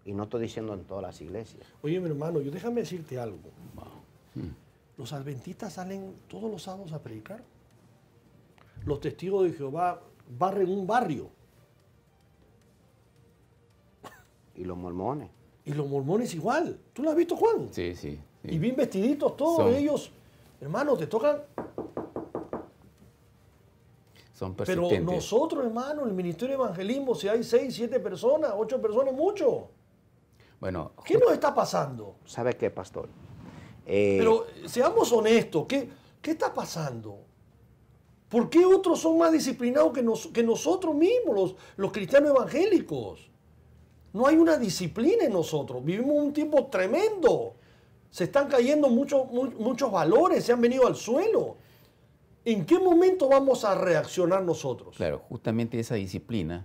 Speaker 3: Y no estoy diciendo en todas las iglesias.
Speaker 1: Oye, mi hermano, déjame decirte algo. Los adventistas salen todos los sábados a predicar. los testigos de Jehová barren un barrio.
Speaker 3: Y los mormones.
Speaker 1: Y los mormones igual. ¿Tú lo has visto, Juan?
Speaker 2: Sí, sí. sí.
Speaker 1: Y bien vestiditos todos
Speaker 2: Son-
Speaker 1: ellos. Hermano, te tocan.
Speaker 2: Son
Speaker 1: Pero
Speaker 2: persistentes.
Speaker 1: nosotros, hermano, el Ministerio de Evangelismo, si hay 6, 7 personas, 8 personas, mucho.
Speaker 2: Bueno,
Speaker 1: ¿Qué nos está pasando?
Speaker 3: ¿Sabe qué, pastor?
Speaker 1: Pero seamos honestos, ¿qué está pasando? ¿Por qué otros son más disciplinados que nosotros mismos, los cristianos evangélicos? No hay una disciplina en nosotros. Vivimos un tiempo tremendo. Se están cayendo muchos valores, se han venido al suelo. ¿En qué momento vamos a reaccionar nosotros?
Speaker 2: claro, justamente esa disciplina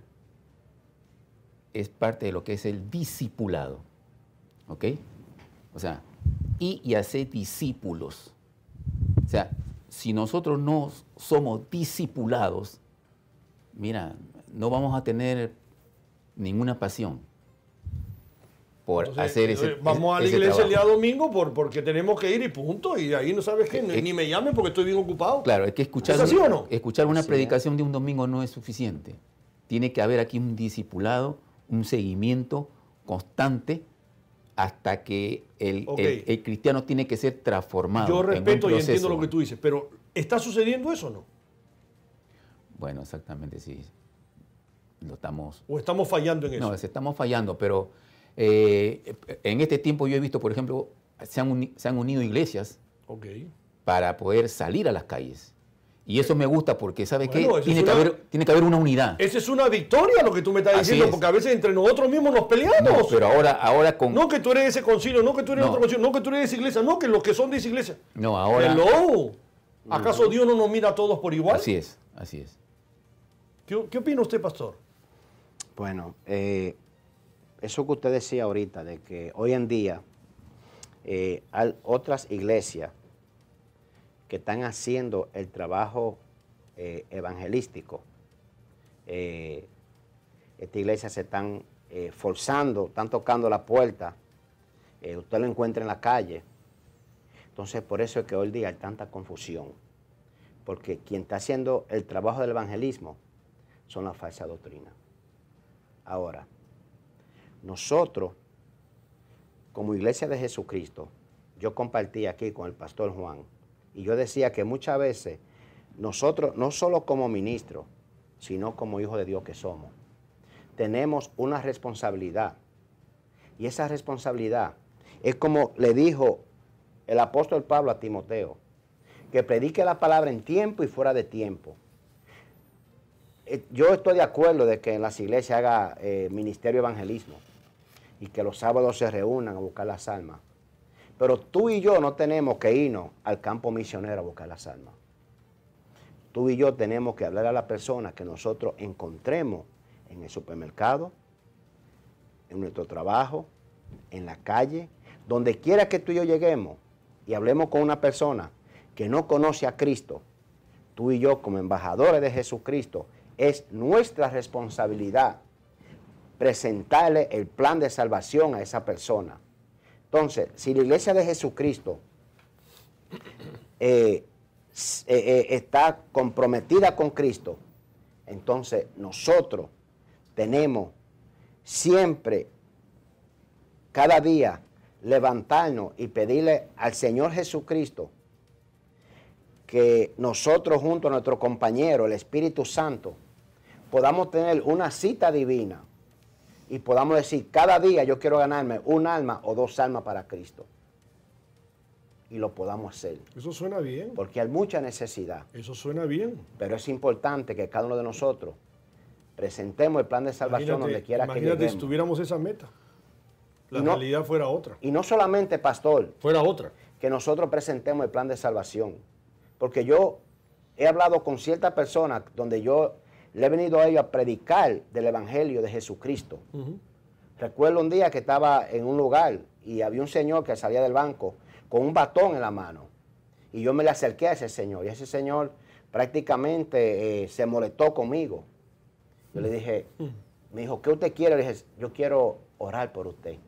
Speaker 2: es parte de lo que es el discipulado. ¿Ok? O sea, y hacer discípulos. O sea, si nosotros no somos discipulados, mira, no vamos a tener ninguna pasión por
Speaker 1: Entonces,
Speaker 2: hacer ese
Speaker 1: vamos a la
Speaker 2: ese
Speaker 1: iglesia el
Speaker 2: trabajo.
Speaker 1: día domingo porque tenemos que ir y punto. Y de ahí no sabes qué, ni me llamen porque estoy bien ocupado.
Speaker 2: Claro, es que escuchar,
Speaker 1: ¿Es así o no?
Speaker 2: escuchar una
Speaker 3: Así
Speaker 2: predicación de un domingo no es suficiente. Tiene que haber aquí un discipulado, un seguimiento constante hasta que el cristiano tiene que ser transformado.
Speaker 1: Yo
Speaker 2: en un
Speaker 1: respeto y entiendo
Speaker 2: proceso.
Speaker 1: lo que tú dices, pero ¿está sucediendo eso o no?
Speaker 2: Bueno, exactamente, sí. Lo estamos...
Speaker 1: ¿O estamos fallando en eso?
Speaker 2: No, estamos fallando, pero en este tiempo yo he visto, por ejemplo, se han unido iglesias
Speaker 1: Ok.
Speaker 2: para poder salir a las calles. Y eso me gusta porque, ¿sabe
Speaker 1: Bueno,
Speaker 2: qué?
Speaker 1: eso
Speaker 2: Tiene
Speaker 1: es
Speaker 2: que
Speaker 1: una-
Speaker 2: tiene que haber una unidad.
Speaker 1: Esa es una victoria lo que tú me estás
Speaker 2: Así
Speaker 1: diciendo,
Speaker 2: es.
Speaker 1: porque a veces entre nosotros mismos nos peleamos.
Speaker 2: No, pero ahora con...
Speaker 1: No que tú eres de ese concilio, no que tú eres de
Speaker 2: No.
Speaker 1: otro concilio, no que tú eres de esa iglesia, no que los que son de esa iglesia.
Speaker 2: No, ahora...
Speaker 1: Hello. ¿Acaso Dios no nos mira a todos por igual?
Speaker 2: Así es, así es.
Speaker 1: ¿Qué opina usted, pastor?
Speaker 3: Bueno, eso que usted decía ahorita, de que hoy en día hay otras iglesias que están haciendo el trabajo evangelístico. Estas iglesias se están forzando, están tocando la puerta, usted lo encuentra en la calle. Entonces, por eso es que hoy día hay tanta confusión, porque quien está haciendo el trabajo del evangelismo son las falsas doctrinas. Ahora, nosotros, como Iglesia de Jesucristo, yo compartí aquí con el pastor Juan, y yo decía que muchas veces nosotros, no solo como ministros, sino como hijos de Dios que somos, tenemos una responsabilidad. Y esa responsabilidad es como le dijo el apóstol Pablo a Timoteo, que predique la palabra en tiempo y fuera de tiempo. Yo estoy de acuerdo de que en las iglesias haga ministerio evangelismo y que los sábados se reúnan a buscar las almas. Pero tú y yo no tenemos que irnos al campo misionero a buscar las almas. Tú y yo tenemos que hablar a las personas que nosotros encontremos en el supermercado, en nuestro trabajo, en la calle, donde quiera que tú y yo lleguemos y hablemos con una persona que no conoce a Cristo. Tú y yo como embajadores de Jesucristo, es nuestra responsabilidad presentarle el plan de salvación a esa persona. Entonces, si la iglesia de Jesucristo está comprometida con Cristo, entonces nosotros tenemos siempre, cada día, levantarnos y pedirle al Señor Jesucristo que nosotros junto a nuestro compañero, el Espíritu Santo, podamos tener una cita divina y podamos decir, cada día yo quiero ganarme un alma o 2 almas para Cristo. Y lo podamos hacer.
Speaker 1: Eso suena bien.
Speaker 3: Porque hay mucha necesidad.
Speaker 1: Eso suena bien.
Speaker 3: Pero es importante que cada uno de nosotros presentemos el plan de salvación donde quiera que
Speaker 1: Imagínate si
Speaker 3: lleguemos.
Speaker 1: tuviéramos esa meta. La
Speaker 3: Y no-
Speaker 1: realidad fuera otra.
Speaker 3: Y no solamente, pastor,
Speaker 1: Fuera otra.
Speaker 3: que nosotros presentemos el plan de salvación. Porque yo he hablado con ciertas personas donde yo le he venido a ellos a predicar del Evangelio de Jesucristo.
Speaker 1: Ujú.
Speaker 3: Recuerdo un día que estaba en un lugar y había un señor que salía del banco con un batón en la mano. Y yo me le acerqué a ese señor y ese señor prácticamente se molestó conmigo. Yo le dije, me dijo, ¿qué usted quiere? Le dije, yo quiero orar por usted,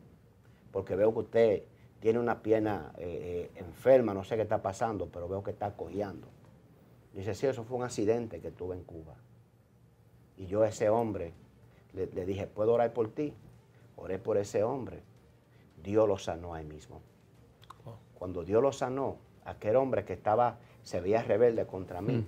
Speaker 3: porque veo que usted tiene una pierna enferma, no sé qué está pasando, pero veo que está cojeando. Dice, sí, eso fue un accidente que tuve en Cuba. Y yo a ese hombre le dije, ¿puedo orar por ti? Oré por ese hombre. Dios lo sanó ahí mismo. Cuando Dios lo sanó, aquel hombre que se veía rebelde contra mí,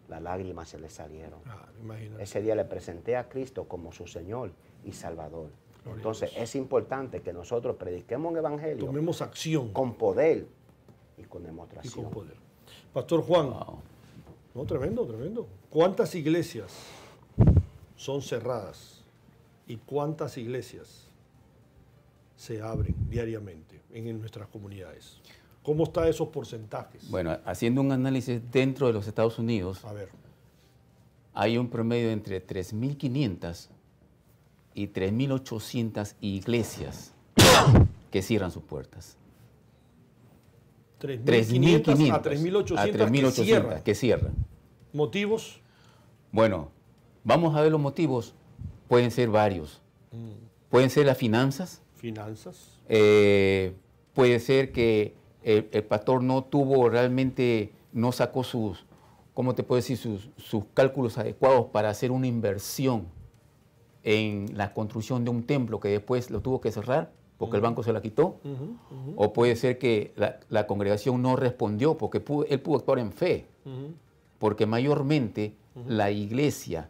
Speaker 3: las lágrimas se le salieron.
Speaker 1: Imagínate.
Speaker 3: Ese día le presenté a Cristo como su Señor y Salvador.
Speaker 1: Gloria
Speaker 3: Entonces
Speaker 1: a Dios.
Speaker 3: es importante que nosotros prediquemos un evangelio
Speaker 1: Tomemos acción
Speaker 3: con poder y con
Speaker 1: y
Speaker 3: demostración.
Speaker 1: con poder. Pastor Juan,
Speaker 2: Wow.
Speaker 1: no, tremendo, tremendo. ¿Cuántas iglesias son cerradas y cuántas iglesias se abren diariamente en nuestras comunidades? ¿Cómo están esos porcentajes?
Speaker 2: Bueno, haciendo un análisis dentro de los Estados Unidos,
Speaker 1: A ver,
Speaker 2: hay un promedio entre 3.500 y 3.800 iglesias que cierran sus puertas.
Speaker 1: 3.500 a 3.800
Speaker 2: que cierran.
Speaker 1: ¿Motivos?
Speaker 2: Bueno, vamos a ver los motivos. Pueden ser varios. Pueden ser las finanzas.
Speaker 1: Finanzas.
Speaker 2: Puede ser que el pastor no tuvo realmente, no sacó sus, ¿cómo te puedo decir? Sus cálculos adecuados para hacer una inversión en la construcción de un templo que después lo tuvo que cerrar porque el banco se la quitó. O puede ser que la congregación no respondió porque él pudo actuar en fe. Porque mayormente la iglesia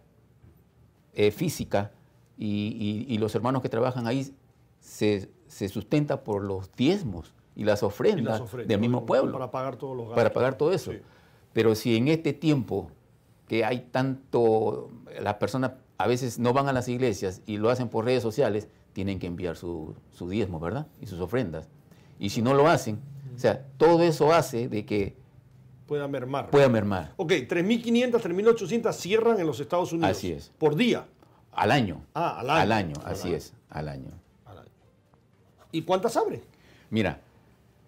Speaker 2: física y los hermanos que trabajan ahí se sustenta por los diezmos y las ofrendas, del mismo pueblo.
Speaker 1: Para pagar todos los gastos.
Speaker 2: Para pagar todo eso.
Speaker 1: Sí.
Speaker 2: Pero si en este tiempo que hay tanto, las personas a veces no van a las iglesias y lo hacen por redes sociales, tienen que enviar su diezmo, ¿verdad? Y sus ofrendas. Y si no lo hacen, o sea, todo eso hace de que
Speaker 1: Pueda mermar.
Speaker 2: pueda mermar.
Speaker 1: Ok, 3.500, 3.800 cierran en los Estados Unidos.
Speaker 2: Así es.
Speaker 1: Por día.
Speaker 2: Al año.
Speaker 1: Ah, al año.
Speaker 2: Al año,
Speaker 1: Al
Speaker 2: así
Speaker 1: año.
Speaker 2: es, al año.
Speaker 1: Al año. ¿Y cuántas abren?
Speaker 2: Mira,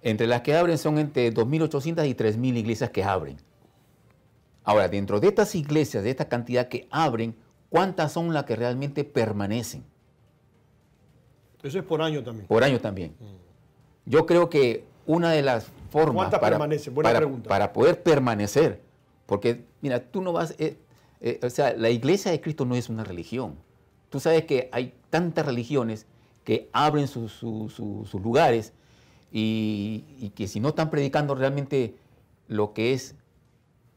Speaker 2: entre las que abren son entre 2.800 y 3.000 iglesias que abren. Ahora, dentro de estas iglesias, de esta cantidad que abren, ¿cuántas son las que realmente permanecen?
Speaker 1: Eso es por año también.
Speaker 2: Por año también. Yo creo que una de las formas
Speaker 1: ¿Cuántas permanecen? Buena pregunta.
Speaker 2: para poder permanecer, porque, mira, tú no vas, o sea, la iglesia de Cristo no es una religión. Tú sabes que hay tantas religiones que abren sus lugares y que si no están predicando realmente lo que es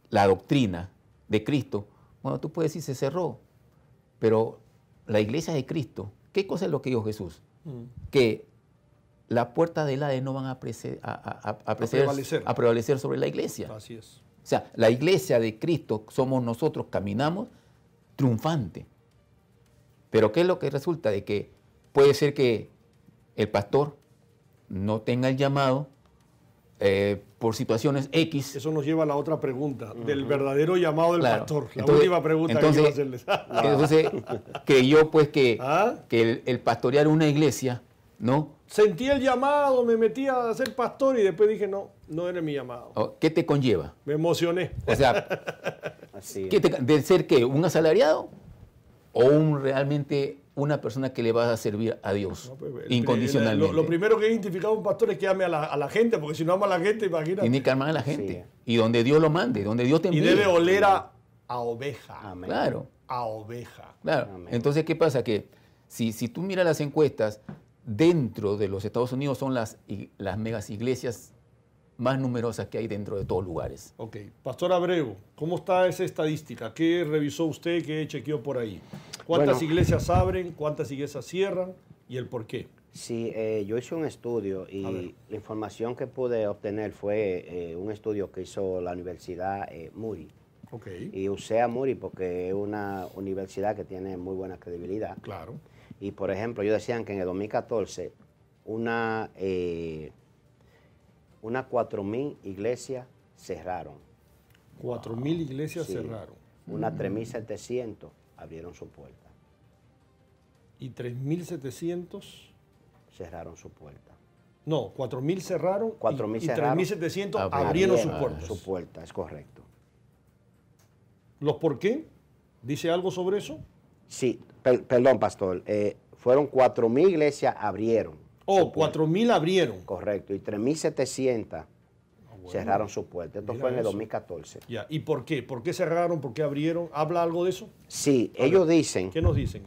Speaker 2: la doctrina de Cristo, bueno, tú puedes decir se cerró, pero la iglesia de Cristo, ¿qué cosa es lo que dijo Jesús? Que la puerta del Hades no van a prevalecer sobre la iglesia.
Speaker 1: Así es.
Speaker 2: O sea, la iglesia de Cristo somos nosotros, caminamos triunfante. Pero ¿qué es lo que resulta? De que puede ser que el pastor no tenga el llamado por situaciones X.
Speaker 1: Eso nos lleva a la otra pregunta, del verdadero llamado del
Speaker 2: Claro.
Speaker 1: pastor. La
Speaker 2: Entonces-
Speaker 1: última pregunta que
Speaker 2: entonces-
Speaker 1: quiero hacerles.
Speaker 2: Entonces, creyó pues que,
Speaker 1: ¿Ah?
Speaker 2: que el pastorear una iglesia, ¿no?
Speaker 1: Sentí el llamado, me metí a ser pastor y después dije, no, no era mi llamado.
Speaker 2: ¿Qué te conlleva?
Speaker 1: Me emocioné.
Speaker 2: O sea,
Speaker 3: Así
Speaker 2: ¿qué
Speaker 3: es.
Speaker 2: ¿de ser qué? ¿Un asalariado? ¿O realmente una persona que le va a servir a Dios
Speaker 1: No, pues,
Speaker 2: incondicionalmente?
Speaker 1: Lo primero que he identificado a un pastor es que ame a la gente, porque si no ama a la gente, imagínate.
Speaker 2: Tiene que amar a la gente.
Speaker 3: Sí.
Speaker 2: Y donde Dios lo mande, donde Dios te
Speaker 1: Y
Speaker 2: envíe.
Speaker 1: debe oler a oveja.
Speaker 3: Amén.
Speaker 2: Claro,
Speaker 1: A oveja.
Speaker 2: claro.
Speaker 3: Amén.
Speaker 2: Entonces, ¿qué pasa? Que si tú miras las encuestas, dentro de los Estados Unidos son las megas iglesias más numerosas que hay dentro de todos lugares.
Speaker 1: Ok. Pastor Abreu, ¿cómo está esa estadística? ¿Qué revisó usted? ¿Qué chequeó por ahí? ¿Cuántas
Speaker 3: Bueno.
Speaker 1: iglesias abren? ¿Cuántas iglesias cierran? ¿Y el por qué?
Speaker 3: Sí, yo hice un estudio
Speaker 1: A ver.
Speaker 3: y la información que pude obtener fue un estudio que hizo la Universidad Moody.
Speaker 1: Ok.
Speaker 3: Y usé a Moody porque es una universidad que tiene muy buena credibilidad.
Speaker 1: Claro.
Speaker 3: Y por ejemplo, ellos decían que en el 2014 una 4.000 iglesias cerraron.
Speaker 1: 4.000 iglesias
Speaker 3: Sí.
Speaker 1: cerraron.
Speaker 3: Unas 3.700 abrieron su puerta.
Speaker 1: Y 3.700...
Speaker 3: Cerraron su puerta.
Speaker 1: No, 4.000 cerraron
Speaker 3: 4.000
Speaker 1: y
Speaker 3: cerraron.
Speaker 1: 3.700 abrieron sus puertas.
Speaker 3: Su puerta, es correcto.
Speaker 1: ¿Los por qué? ¿Dice algo sobre eso?
Speaker 3: Sí, perdón, pastor. Fueron 4.000 iglesias abrieron.
Speaker 1: Oh,
Speaker 3: su puerta.
Speaker 1: 4.000 abrieron.
Speaker 3: Correcto. Y 3.700 cerraron su puerta. Esto
Speaker 1: Mira
Speaker 3: fue en el
Speaker 1: eso.
Speaker 3: 2014.
Speaker 1: Ya. ¿Y por qué? ¿Por qué cerraron? ¿Por qué abrieron? ¿Habla algo de eso?
Speaker 3: Sí, ellos dicen,
Speaker 1: ¿Qué nos dicen?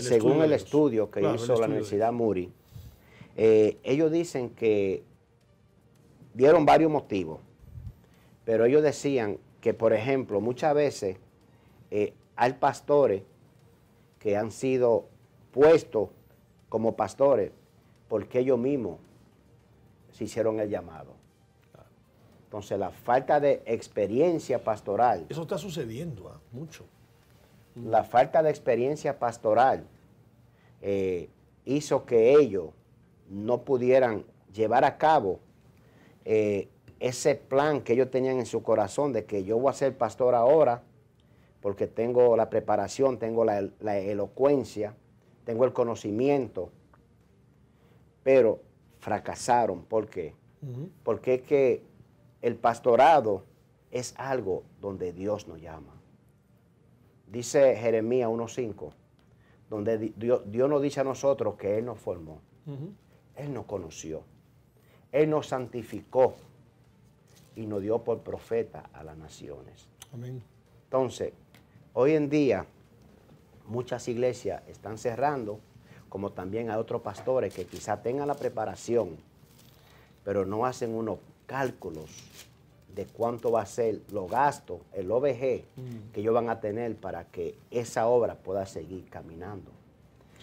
Speaker 3: según el estudio que
Speaker 1: Claro, el
Speaker 3: hizo la
Speaker 1: estudio de
Speaker 3: Universidad Moody, ellos dicen que dieron varios motivos, pero ellos decían que, por ejemplo, muchas veces hay pastores que han sido puestos como pastores porque ellos mismos se hicieron el llamado. Entonces, la falta de experiencia pastoral,
Speaker 1: Eso está sucediendo, mucho.
Speaker 3: la falta de experiencia pastoral hizo que ellos no pudieran llevar a cabo ese plan que ellos tenían en su corazón de que yo voy a ser pastor ahora porque tengo la preparación, tengo la elocuencia, tengo el conocimiento, pero fracasaron. ¿Por qué? Porque es que el pastorado es algo donde Dios nos llama. Dice Jeremías 1:5, donde Dios nos dice a nosotros que Él nos formó, Él nos conoció, Él nos santificó y nos dio por profeta a las naciones.
Speaker 1: Amén.
Speaker 3: Entonces, hoy en día muchas iglesias están cerrando, como también hay otros pastores que quizás tengan la preparación, pero no hacen unos cálculos de cuánto va a ser los gastos, el OVG que ellos van a tener para que esa obra pueda seguir caminando.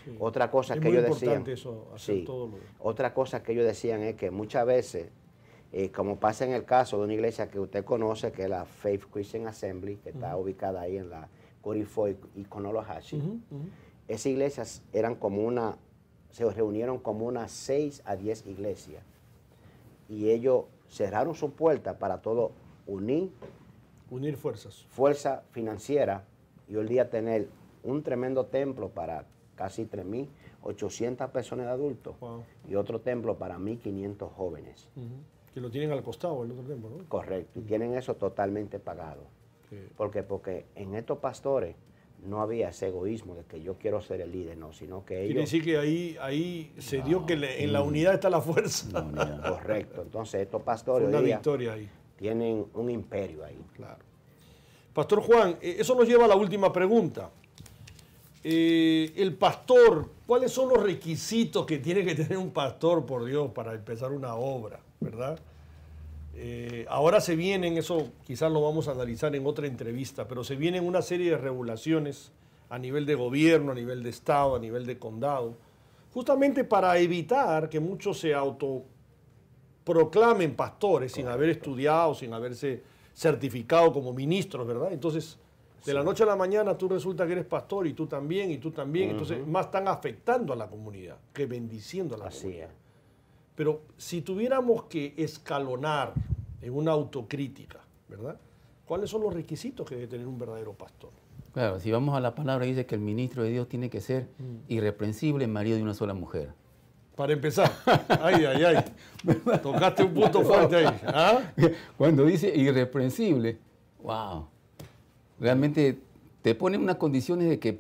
Speaker 1: Sí.
Speaker 3: Otra cosa
Speaker 1: Es
Speaker 3: que
Speaker 1: muy
Speaker 3: ellos
Speaker 1: importante
Speaker 3: decían,
Speaker 1: eso, hacer
Speaker 3: sí,
Speaker 1: todo lo...
Speaker 3: otra cosa que ellos decían es que muchas veces, como pasa en el caso de una iglesia que usted conoce, que es la Faith Christian Assembly, que está ubicada ahí en la 44 y Conolohashi, esas iglesias eran como se reunieron como unas 6 a 10 iglesias y ellos cerraron su puerta para todo unir
Speaker 1: fuerzas.
Speaker 3: fuerza financiera y hoy día tener un tremendo templo para casi 3.800 personas de adultos
Speaker 1: Wow.
Speaker 3: y otro templo para 1.500 jóvenes.
Speaker 1: Que lo tienen al costado el otro tiempo, ¿no?
Speaker 3: Correcto, y tienen eso totalmente pagado.
Speaker 1: Sí.
Speaker 3: ¿Por qué? Porque en estos pastores no había ese egoísmo de que yo quiero ser el líder, no, sino que
Speaker 1: Quiere
Speaker 3: ellos...
Speaker 1: decir que ahí se dio que en la unidad está la fuerza.
Speaker 2: No, mira.
Speaker 3: Correcto, entonces estos
Speaker 1: Fue
Speaker 3: pastores
Speaker 1: una
Speaker 3: hoy día
Speaker 1: victoria ahí.
Speaker 3: tienen un imperio ahí.
Speaker 1: Claro. Pastor Juan, eso nos lleva a la última pregunta. El pastor, ¿cuáles son los requisitos que tiene que tener un pastor, por Dios, para empezar una obra, verdad? Ahora se vienen, eso quizás lo vamos a analizar en otra entrevista, pero se vienen una serie de regulaciones a nivel de gobierno, a nivel de estado, a nivel de condado, justamente para evitar que muchos se autoproclamen pastores sin haber estudiado, sin haberse certificado como ministros, ¿verdad? Entonces, de la noche a la mañana tú resulta que eres pastor y tú también, entonces más están afectando a la comunidad que bendiciendo a la
Speaker 3: Así
Speaker 1: comunidad.
Speaker 3: es.
Speaker 1: Pero si tuviéramos que escalonar en una autocrítica, ¿verdad? ¿Cuáles son los requisitos que debe tener un verdadero pastor?
Speaker 2: Claro, si vamos a la palabra, dice que el ministro de Dios tiene que ser irreprensible, marido de una sola mujer.
Speaker 1: Para empezar, ay, tocaste un punto fuerte ahí. ¿Ah?
Speaker 2: Cuando dice irreprensible, wow, realmente te pone unas condiciones de que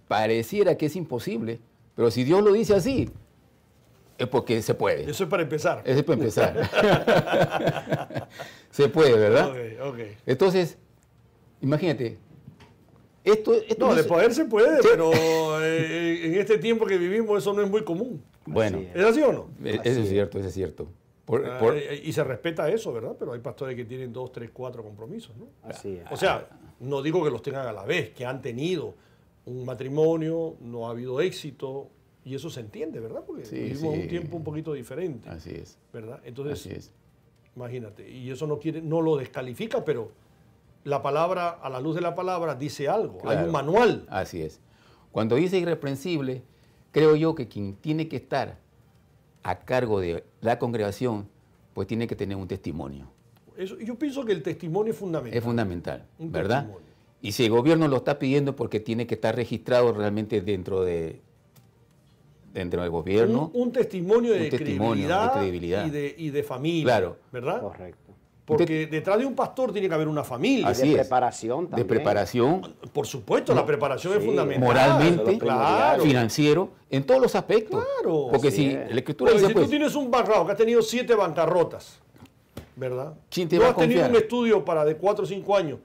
Speaker 2: pareciera que es imposible, pero si Dios lo dice así, es porque se puede.
Speaker 1: Eso es para empezar.
Speaker 2: Eso es para empezar. Se puede, ¿verdad?
Speaker 1: Ok.
Speaker 2: Entonces, imagínate, esto
Speaker 1: No,
Speaker 2: no
Speaker 1: de
Speaker 2: es-
Speaker 1: poder se puede, pero en este tiempo que vivimos eso no es muy común.
Speaker 2: Bueno,
Speaker 3: Así
Speaker 1: ¿Es así o no?
Speaker 2: eso es cierto, eso es cierto.
Speaker 1: Y se respeta eso, ¿verdad? Pero hay pastores que tienen 2, 3, 4 compromisos, ¿no?
Speaker 3: Así es.
Speaker 1: O sea, no digo que los tengan a la vez, que han tenido un matrimonio, no ha habido éxito, y eso se entiende, ¿verdad? Porque
Speaker 2: Sí,
Speaker 1: vivimos
Speaker 2: sí.
Speaker 1: un tiempo un poquito diferente,
Speaker 2: Así es,
Speaker 1: ¿verdad? Entonces,
Speaker 2: así es.
Speaker 1: imagínate, y eso no lo descalifica, pero la palabra, a la luz de la palabra, dice algo. Hay
Speaker 2: Claro.
Speaker 1: un manual.
Speaker 2: Así es. Cuando dice irreprensible, creo yo que quien tiene que estar a cargo de la congregación, pues tiene que tener un testimonio.
Speaker 1: Yo pienso que el testimonio es fundamental.
Speaker 2: Es fundamental,
Speaker 1: Un
Speaker 2: ¿verdad?
Speaker 1: testimonio.
Speaker 2: Y si el gobierno lo está pidiendo porque tiene que estar registrado realmente dentro del gobierno.
Speaker 1: Un testimonio de
Speaker 2: Un testimonio
Speaker 1: credibilidad,
Speaker 2: de credibilidad.
Speaker 1: Y de familia,
Speaker 2: Claro.
Speaker 1: ¿verdad?
Speaker 3: Correcto.
Speaker 1: Porque detrás de un pastor tiene que haber una familia.
Speaker 2: Así
Speaker 3: de
Speaker 2: es.
Speaker 3: preparación también.
Speaker 2: De preparación,
Speaker 1: Por supuesto, la preparación es
Speaker 3: sí,
Speaker 1: fundamental.
Speaker 2: moralmente,
Speaker 1: claro.
Speaker 2: financiero, en todos los aspectos.
Speaker 1: Claro.
Speaker 2: Porque
Speaker 3: Así
Speaker 2: si
Speaker 3: es.
Speaker 2: la escritura
Speaker 1: Porque
Speaker 2: dice,
Speaker 1: si
Speaker 2: pues,
Speaker 1: tú tienes un background que has tenido 7 bancarrotas, ¿verdad?
Speaker 2: ¿Quién te
Speaker 1: No
Speaker 2: va a
Speaker 1: has tenido
Speaker 2: confiar?
Speaker 1: un estudio para de 4 o 5 años.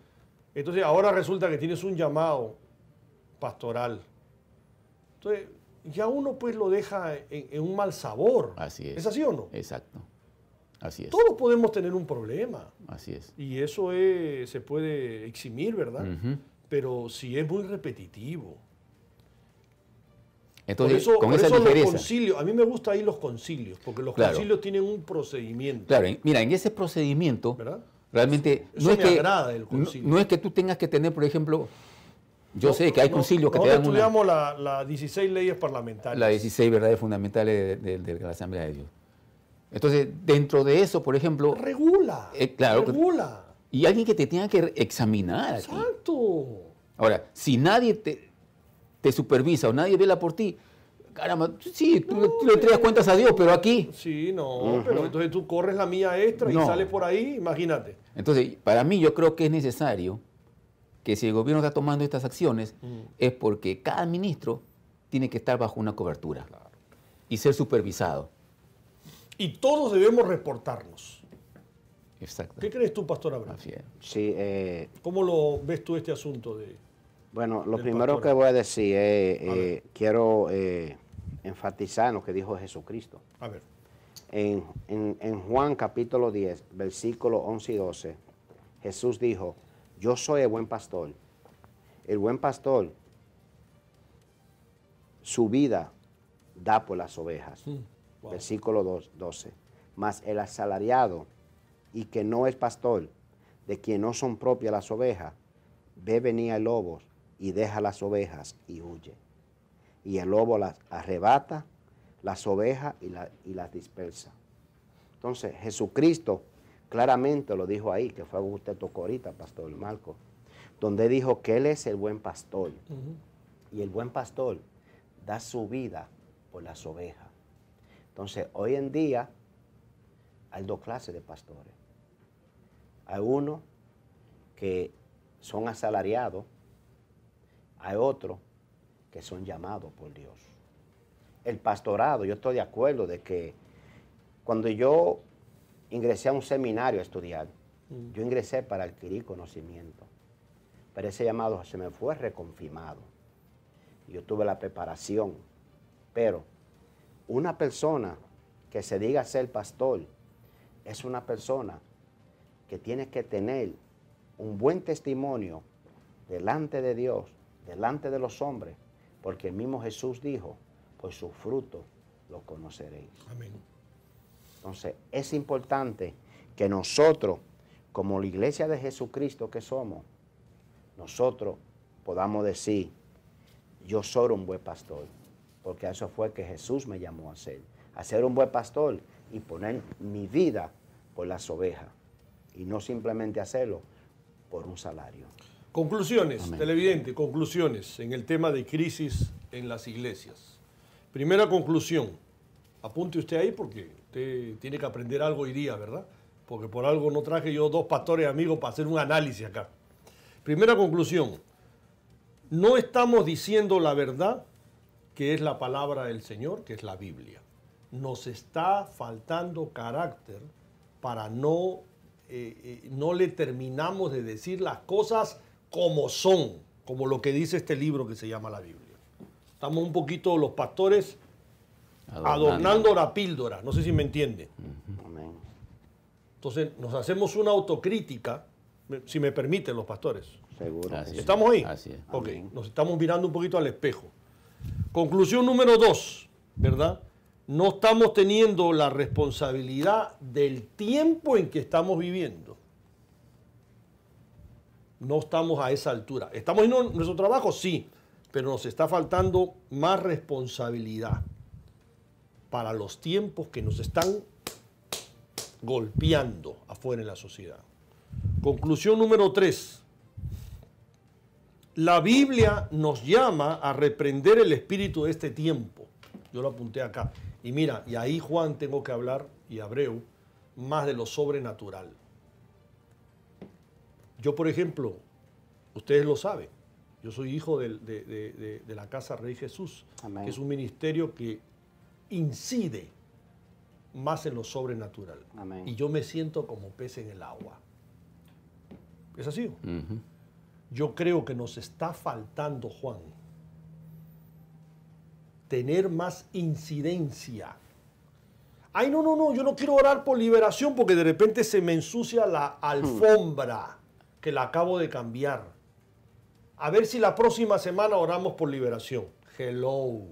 Speaker 1: Entonces ahora resulta que tienes un llamado pastoral. Entonces ya uno pues lo deja en un mal sabor.
Speaker 2: Así es.
Speaker 1: ¿Es así o no?
Speaker 2: Exacto. Así es.
Speaker 1: Todos podemos tener un problema.
Speaker 2: Así es.
Speaker 1: Y eso se puede eximir, ¿verdad?
Speaker 2: Ujú.
Speaker 1: Pero si es muy repetitivo.
Speaker 2: Entonces,
Speaker 1: por
Speaker 2: con
Speaker 1: eso
Speaker 2: esa
Speaker 1: los
Speaker 2: ligereza.
Speaker 1: concilios, a mí me gusta ahí los concilios, porque los
Speaker 2: Claro.
Speaker 1: concilios tienen un procedimiento.
Speaker 2: Claro, mira, en ese procedimiento,
Speaker 1: ¿Verdad?
Speaker 2: realmente
Speaker 1: Eso
Speaker 2: no es
Speaker 1: me
Speaker 2: que
Speaker 1: agrada del concilio.
Speaker 2: no es que tú tengas que tener, por ejemplo, yo sé que hay concilios que te
Speaker 1: nosotros
Speaker 2: dan
Speaker 1: estudiamos las 16 leyes parlamentarias.
Speaker 2: las 16 verdades fundamentales de la Asamblea de Dios. Entonces, dentro de eso, por ejemplo,
Speaker 1: Regula.
Speaker 2: claro,
Speaker 1: regula.
Speaker 2: y alguien que te tenga que examinar aquí.
Speaker 1: Exacto.
Speaker 2: Ahora, si nadie te supervisa o nadie vela por ti, caramba, sí, tú le entregas cuentas a Dios, pero aquí.
Speaker 1: Sí, no, pero entonces tú corres la milla extra y
Speaker 2: No.
Speaker 1: sales por ahí, imagínate.
Speaker 2: Entonces, para mí yo creo que es necesario que si el gobierno está tomando estas acciones, es porque cada ministro tiene que estar bajo una cobertura y ser supervisado.
Speaker 1: Y todos debemos reportarnos.
Speaker 2: Exacto.
Speaker 1: ¿Qué crees tú, Pastor Abraham?
Speaker 2: Así es.
Speaker 3: Sí,
Speaker 1: ¿Cómo lo ves tú este asunto de...?
Speaker 3: bueno, lo
Speaker 1: del
Speaker 3: primero
Speaker 1: pastor?
Speaker 3: que voy a decir es,
Speaker 1: A ver.
Speaker 3: quiero enfatizar en lo que dijo Jesucristo.
Speaker 1: A ver.
Speaker 3: En Juan capítulo 10, versículos 11 y 12, Jesús dijo, yo soy el buen pastor. El buen pastor, su vida da por las ovejas.
Speaker 1: Wow.
Speaker 3: Versículo 12. Mas el asalariado y que no es pastor, de quien no son propias las ovejas, ve venir el lobo y deja las ovejas y huye. Y el lobo las arrebata, las ovejas y las dispersa. Entonces, Jesucristo claramente lo dijo ahí, que fue algo que usted tocó ahorita, Pastor Marco, donde dijo que Él es el buen pastor. Y el buen pastor da su vida por las ovejas. Entonces, hoy en día hay dos clases de pastores. Hay unos que son asalariados, hay otros que son llamados por Dios. El pastorado, yo estoy de acuerdo de que cuando yo ingresé a un seminario a estudiar, yo ingresé para adquirir conocimiento, pero ese llamado se me fue reconfirmado. Yo tuve la preparación, pero una persona que se diga ser pastor es una persona que tiene que tener un buen testimonio delante de Dios, delante de los hombres, porque el mismo Jesús dijo, por su fruto lo conoceréis.
Speaker 1: Amén.
Speaker 3: Entonces, es importante que nosotros, como la iglesia de Jesucristo que somos, nosotros podamos decir, yo soy un buen pastor, porque eso fue que Jesús me llamó a ser un buen pastor y poner mi vida por las ovejas, y no simplemente hacerlo por un salario.
Speaker 1: Conclusiones,
Speaker 2: Amén.
Speaker 1: televidente, conclusiones en el tema de crisis en las iglesias. Primera conclusión, apunte usted ahí porque usted tiene que aprender algo hoy día, ¿verdad? Porque por algo no traje yo dos pastores amigos para hacer un análisis acá. Primera conclusión, no estamos diciendo la verdad, que es la palabra del Señor, que es la Biblia. Nos está faltando carácter para no le terminamos de decir las cosas como son, como lo que dice este libro que se llama la Biblia. Estamos un poquito los pastores adornando la píldora, no sé si me entiende.
Speaker 3: Amén.
Speaker 1: Entonces nos hacemos una autocrítica, si me permiten los pastores.
Speaker 3: Seguro.
Speaker 2: Así
Speaker 3: que
Speaker 2: es.
Speaker 3: sí.
Speaker 1: ¿Estamos ahí?
Speaker 2: Así es.
Speaker 1: Ok,
Speaker 3: Amén.
Speaker 1: nos estamos mirando un poquito al espejo. Conclusión número 2, ¿verdad? No estamos teniendo la responsabilidad del tiempo en que estamos viviendo. No estamos a esa altura. ¿Estamos haciendo nuestro trabajo? Sí, pero nos está faltando más responsabilidad para los tiempos que nos están golpeando afuera en la sociedad. Conclusión número 3. La Biblia nos llama a reprender el espíritu de este tiempo. Yo lo apunté acá. Y mira, y ahí Juan tengo que hablar, y Abreu, más de lo sobrenatural. Yo, por ejemplo, ustedes lo saben, yo soy hijo de la Casa Rey Jesús,
Speaker 3: Amén.
Speaker 1: que es un ministerio que incide más en lo sobrenatural.
Speaker 3: Amén.
Speaker 1: Y yo me siento como pez en el agua. ¿Es así?
Speaker 2: Ujú.
Speaker 1: Yo creo que nos está faltando, Juan, tener más incidencia. Ay, no, yo no quiero orar por liberación porque de repente se me ensucia la alfombra que la acabo de cambiar. A ver si la próxima semana oramos por liberación. Hello.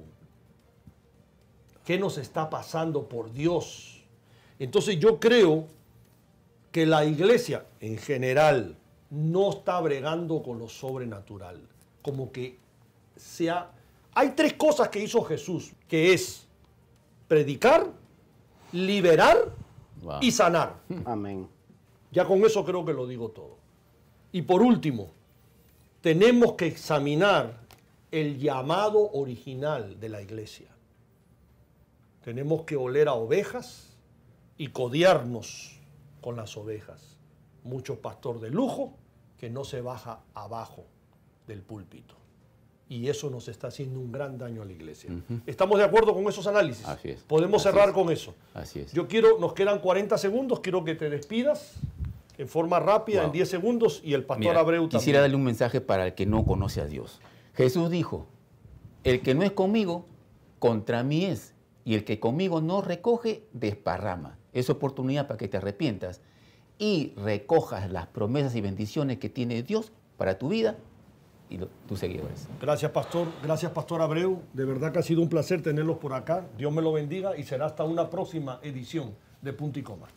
Speaker 1: ¿Qué nos está pasando, por Dios? Entonces yo creo que la iglesia en general no está bregando con lo sobrenatural. Como que sea... Hay tres cosas que hizo Jesús, que es predicar, liberar
Speaker 2: Wow.
Speaker 1: y sanar.
Speaker 3: Amén.
Speaker 1: Ya con eso creo que lo digo todo. Y por último, tenemos que examinar el llamado original de la iglesia. Tenemos que oler a ovejas y codearnos con las ovejas. Mucho pastor de lujo que no se baja abajo del púlpito. Y eso nos está haciendo un gran daño a la iglesia. ¿Estamos de acuerdo con esos análisis?
Speaker 2: Así es.
Speaker 1: Podemos
Speaker 2: Así
Speaker 1: cerrar
Speaker 2: es.
Speaker 1: con eso.
Speaker 2: Así es.
Speaker 1: Nos quedan 40 segundos, quiero que te despidas en forma rápida,
Speaker 2: Wow.
Speaker 1: en 10 segundos, y el pastor
Speaker 2: Mira,
Speaker 1: Abreu también.
Speaker 2: quisiera darle un mensaje para el que no conoce a Dios. Jesús dijo, el que no es conmigo, contra mí es. Y el que conmigo no recoge, desparrama. Es oportunidad para que te arrepientas y recojas las promesas y bendiciones que tiene Dios para tu vida y tus seguidores.
Speaker 1: Gracias, pastor. Gracias, pastor Abreu. De verdad que ha sido un placer tenerlos por acá. Dios me lo bendiga y será hasta una próxima edición de Punto y Coma.